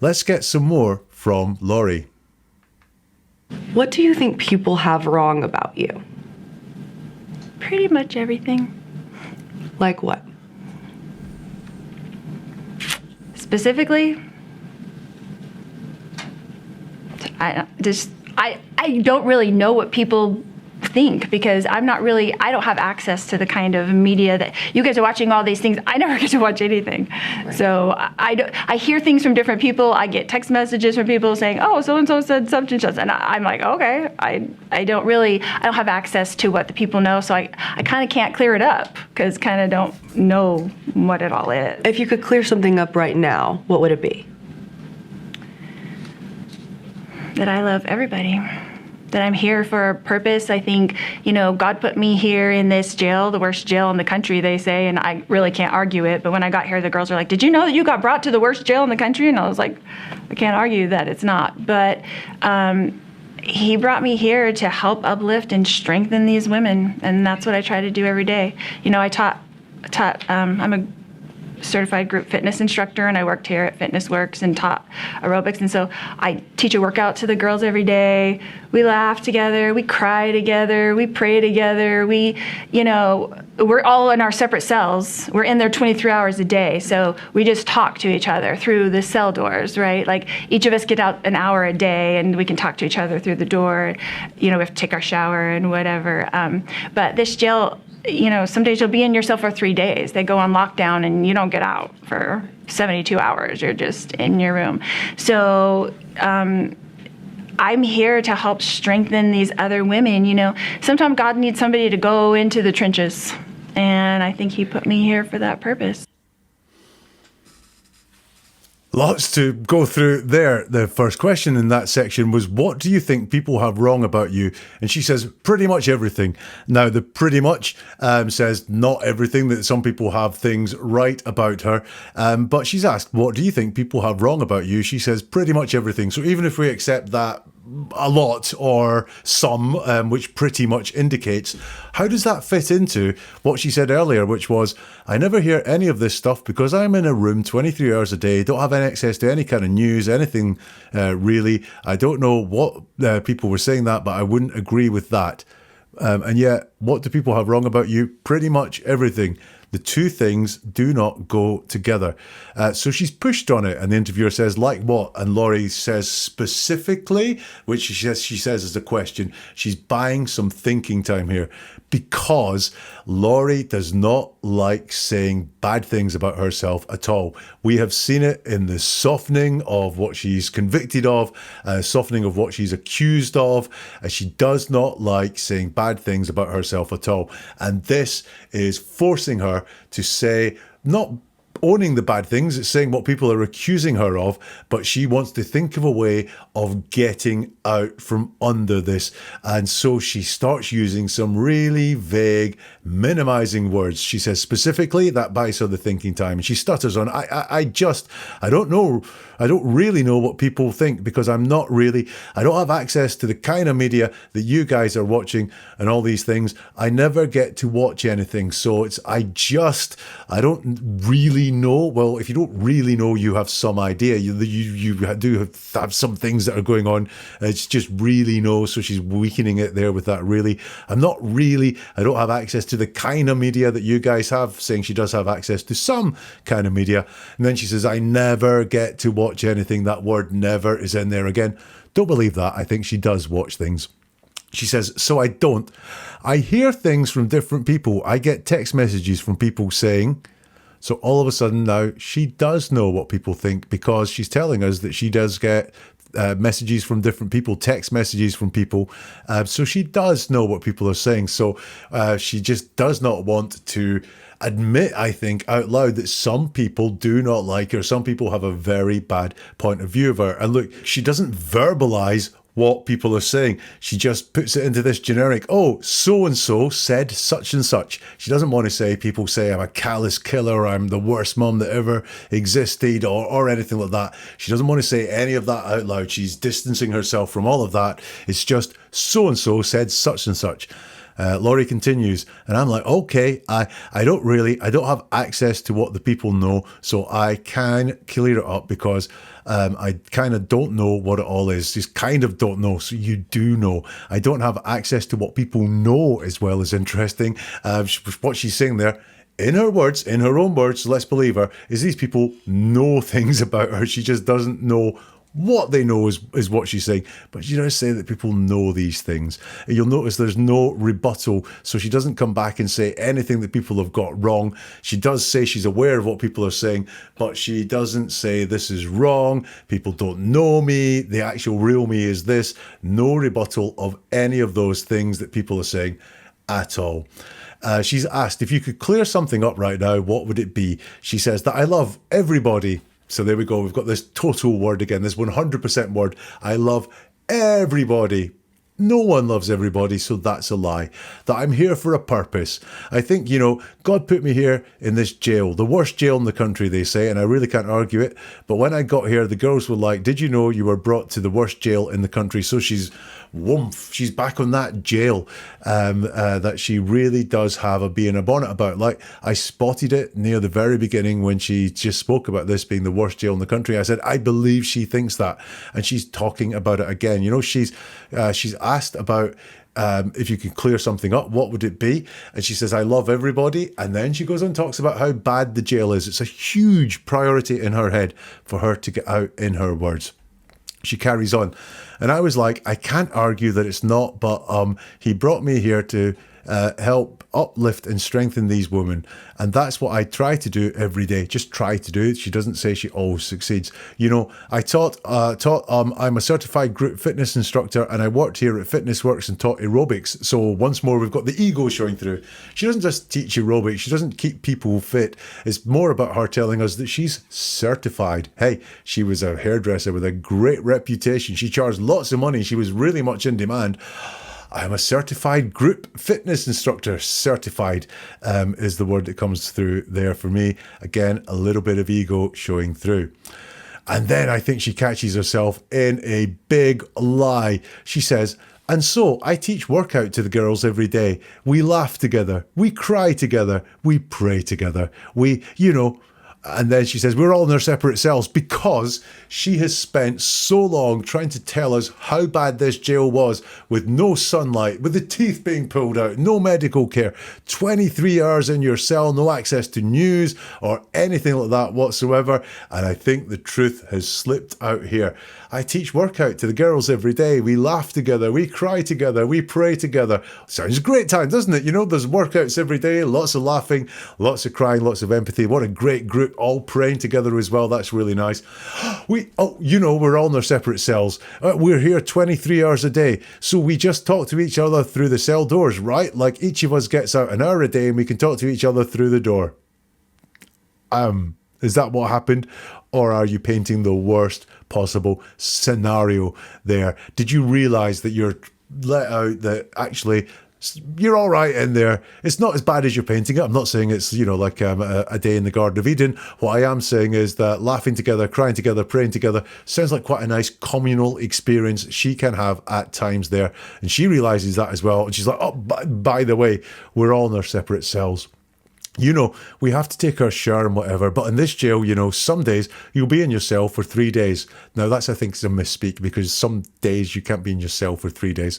Let's get some more from Lori. What do you think people have wrong about you? Pretty much everything. Like what? Specifically, I don't really know what people think, because I don't have access to the kind of media that you guys are watching all these things. I never get to watch anything. Right. So I hear things from different people. I get text messages from people saying, oh, so-and-so said such and such. And I'm like, okay, I don't have access to what the people know. So I kind of can't clear it up because kind of don't know what it all is. If you could clear something up right now, what would it be? That I love everybody, that I'm here for a purpose. I think, God put me here in this jail, the worst jail in the country, they say, and I really can't argue it. But when I got here, the girls are like, did you know that you got brought to the worst jail in the country? And I was like, I can't argue that it's not. But he brought me here to help uplift and strengthen these women. And that's what I try to do every day. I'm a certified group fitness instructor, and I worked here at Fitness Works and taught aerobics. And so I teach a workout to the girls every day. We laugh together, we cry together, we pray together. We're all in our separate cells. We're in there 23 hours a day. So we just talk to each other through the cell doors, right? Like each of us get out an hour a day and we can talk to each other through the door. We have to take our shower and whatever. But this jail, some days you'll be in your cell for 3 days. They go on lockdown and you don't get out for 72 hours. You're just in your room. So I'm here to help strengthen these other women. Sometimes God needs somebody to go into the trenches. And I think he put me here for that purpose. Lots to go through there. The first question in that section was, what do you think people have wrong about you? And she says, pretty much everything. Now, the pretty much says not everything, that some people have things right about her. But she's asked, what do you think people have wrong about you? She says, pretty much everything. So even if we accept that a lot or some, which pretty much indicates, how does that fit into what she said earlier, which was, I never hear any of this stuff because I'm in a room 23 hours a day, don't have any access to any kind of news, anything really. I don't know what people were saying that, but I wouldn't agree with that. And yet, what do people have wrong about you? Pretty much everything. The two things do not go together. So she's pushed on it, and the interviewer says, like what? And Lori says specifically, which she says is a question, she's buying some thinking time here, because Lori does not like saying bad things about herself at all. We have seen it in the softening of what she's convicted of, softening of what she's accused of. She does not like saying bad things about herself at all. And this is forcing her to say, not owning the bad things, it's saying what people are accusing her of, but she wants to think of a way of getting out from under this. And so she starts using some really vague, minimizing words. She says specifically that buys her the thinking time. And she stutters on, I don't know. I don't really know what people think, because I don't have access to the kind of media that you guys are watching and all these things. I never get to watch anything. So I don't really know. Well, if you don't really know, you have some idea. You do have some things that are going on. It's just really know. So she's weakening it there with that really. I don't have access to the kind of media that you guys have, saying she does have access to some kind of media. And then she says, I never get to watch anything. That word never is in there again. Don't believe that. I think she does watch things. She says, so I don't. I hear things from different people. I get text messages from people saying. So all of a sudden now she does know what people think, because she's telling us that she does get messages from different people, text messages from people. So she does know what people are saying. So she just does not want to admit, I think, out loud that some people do not like her. Some people have a very bad point of view of her. And look, she doesn't verbalize what people are saying. She just puts it into this generic, so-and-so said such and such. She doesn't want to say, people say I'm a callous killer, I'm the worst mum that ever existed, or anything like that. She doesn't want to say any of that out loud. She's distancing herself from all of that. It's just so-and-so said such and such. Lori continues, and I'm like, okay, I don't have access to what the people know, so I can clear it up, because I kind of don't know what it all is. Just kind of don't know. So you do know. I don't have access to what people know as well as interesting. What she's saying there, in her words, in her own words, so let's believe her, is these people know things about her. She just doesn't know What they know is what she's saying, but she does say that people know these things. And you'll notice there's no rebuttal, so she doesn't come back and say anything that people have got wrong. She does say she's aware of what people are saying, but she doesn't say this is wrong, people don't know me, the actual real me is this. No rebuttal of any of those things that people are saying at all. She's asked, if you could clear something up right now, what would it be? She says that I love everybody. So there we go. We've got this total word again, this 100% word. I love everybody. No one loves everybody, so that's a lie. That I'm here for a purpose. I think, God put me here in this jail, the worst jail in the country, they say, and I really can't argue it. But when I got here, the girls were like, did you know you were brought to the worst jail in the country? So she's back on that jail that she really does have a bee in her bonnet about. Like, I spotted it near the very beginning when she just spoke about this being the worst jail in the country. I said, I believe she thinks that. And she's talking about it again. She's asked about if you could clear something up, what would it be? And she says, I love everybody. And then she goes on and talks about how bad the jail is. It's a huge priority in her head for her to get out, in her words. She carries on. And I was like, I can't argue that it's not, but he brought me here to help uplift and strengthen these women. And that's what I try to do every day. Just try to do it. She doesn't say she always succeeds. I taught I'm a certified group fitness instructor, and I worked here at Fitness Works and taught aerobics. So once more, we've got the ego showing through. She doesn't just teach aerobics. She doesn't keep people fit. It's more about her telling us that she's certified. Hey, she was a hairdresser with a great reputation. She charged lots of money. She was really much in demand. I am a certified group fitness instructor. Certified is the word that comes through there for me. Again, a little bit of ego showing through. And then I think she catches herself in a big lie. She says, and so I teach workout to the girls every day. We laugh together. We cry together. We pray together. And then she says, we're all in our separate cells, because she has spent so long trying to tell us how bad this jail was, with no sunlight, with the teeth being pulled out, no medical care, 23 hours in your cell, no access to news or anything like that whatsoever. And I think the truth has slipped out here. I teach workout to the girls every day. We laugh together. We cry together. We pray together. Sounds a great time, doesn't it? There's workouts every day, lots of laughing, lots of crying, lots of empathy. What a great group, all praying together as well. That's really nice. We're all in our separate cells. We're here 23 hours a day. So we just talk to each other through the cell doors, right? Like, each of us gets out an hour a day and we can talk to each other through the door. Is that what happened? Or are you painting the worst possible scenario there? Did you realize that you're let out, that actually you're all right in there? It's not as bad as you're painting it. I'm not saying it's, like a day in the Garden of Eden. What I am saying is that laughing together, crying together, praying together sounds like quite a nice communal experience she can have at times there. And she realizes that as well. And she's like, oh, by the way, we're all in our separate cells. We have to take our shower and whatever, but in this jail, some days you'll be in your cell for 3 days. Now, that's, I think, is a misspeak, because some days you can't be in your cell for 3 days.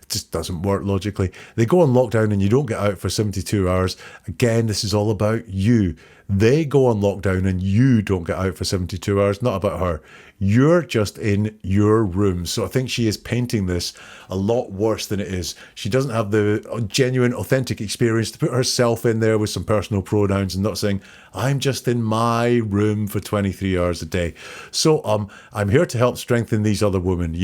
It just doesn't work logically. They go on lockdown and you don't get out for 72 hours. Again, this is all about you. They go on lockdown and you don't get out for 72 hours. Not about her. You're just in your room. So I think she is painting this a lot worse than it is. She doesn't have the genuine, authentic experience to put herself in there with some personal pronouns and not saying, I'm just in my room for 23 hours a day. So I'm here to help strengthen these other women.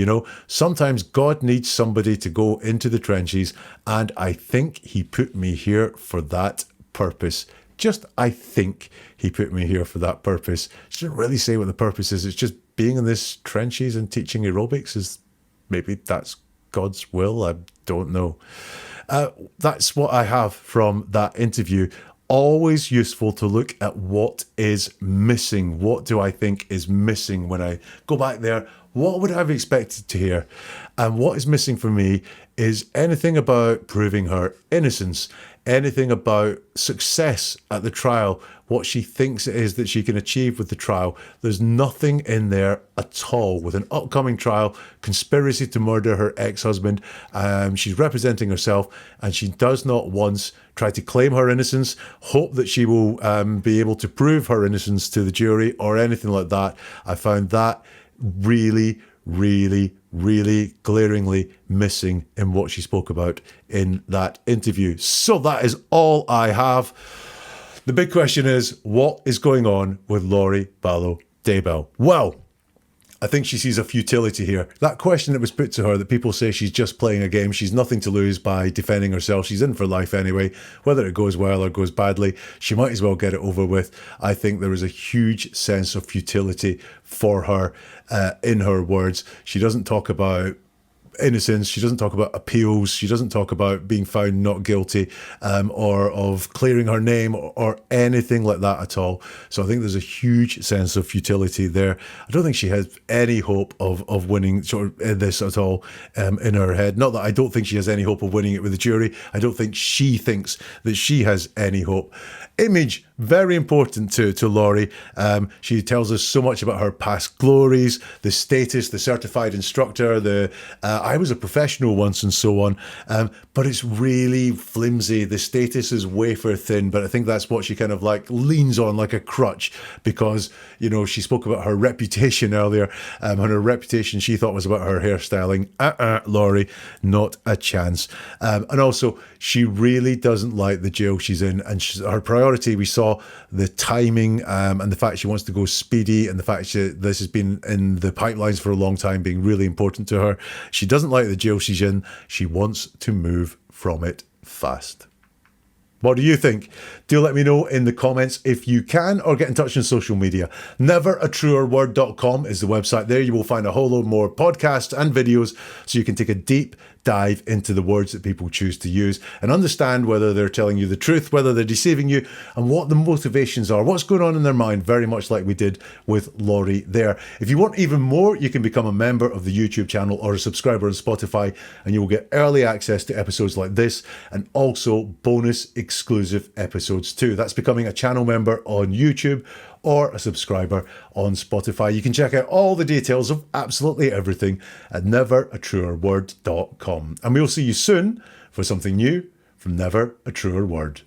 Sometimes God needs somebody to go into the trenches, and I think he put me here for that purpose. I think he put me here for that purpose. She didn't really say what the purpose is. It's just being in this trenches and teaching aerobics. Is maybe that's God's will. I don't know. That's what I have from that interview. Always useful to look at what is missing. What do I think is missing when I go back there? What would I have expected to hear? And what is missing for me is anything about proving her innocence, anything about success at the trial, what she thinks it is that she can achieve with the trial. There's nothing in there at all with an upcoming trial, conspiracy to murder her ex-husband. She's representing herself, and she does not once try to claim her innocence, hope that she will be able to prove her innocence to the jury or anything like that. I found that really, really, really glaringly missing in what she spoke about in that interview. So that is all I have. The big question is, what is going on with Lori Vallow Daybell? Well, I think she sees a futility here. That question that was put to her, that people say she's just playing a game, she's nothing to lose by defending herself, she's in for life anyway, whether it goes well or goes badly, she might as well get it over with. I think there is a huge sense of futility for her in her words. She doesn't talk about innocence, she doesn't talk about appeals, she doesn't talk about being found not guilty or of clearing her name or anything like that at all. So I think there's a huge sense of futility there. I don't think she has any hope of winning this at all in her head. Not that I don't think she has any hope of winning it with the jury. I don't think she thinks that she has any hope. Image, very important to Lori. She tells us so much about her past glories, the status, the certified instructor, I was a professional once and so on, but it's really flimsy. The status is wafer thin, but I think that's what she kind of like leans on like a crutch because, you know, she spoke about her reputation earlier, and her reputation she thought was about her hairstyling. Lori, not a chance. And also, she really doesn't like the jail she's in, and her priority, we saw the timing and the fact she wants to go speedy, and the fact this has been in the pipelines for a long time being really important to her. She doesn't like the jail she's in. She wants to move from it fast. What do you think? Do let me know in the comments if you can, or get in touch on social media. NeverAtruerWord.com is the website. There you will find a whole load more podcasts and videos so you can take a deep dive into the words that people choose to use and understand whether they're telling you the truth, whether they're deceiving you, and what the motivations are, what's going on in their mind, very much like we did with Lori there. If you want even more, you can become a member of the YouTube channel or a subscriber on Spotify, and you will get early access to episodes like this and also bonus exclusive episodes too. That's becoming a channel member on YouTube or a subscriber on Spotify. You can check out all the details of absolutely everything at neveratruerword.com. And we'll see you soon for something new from Never a Truer Word.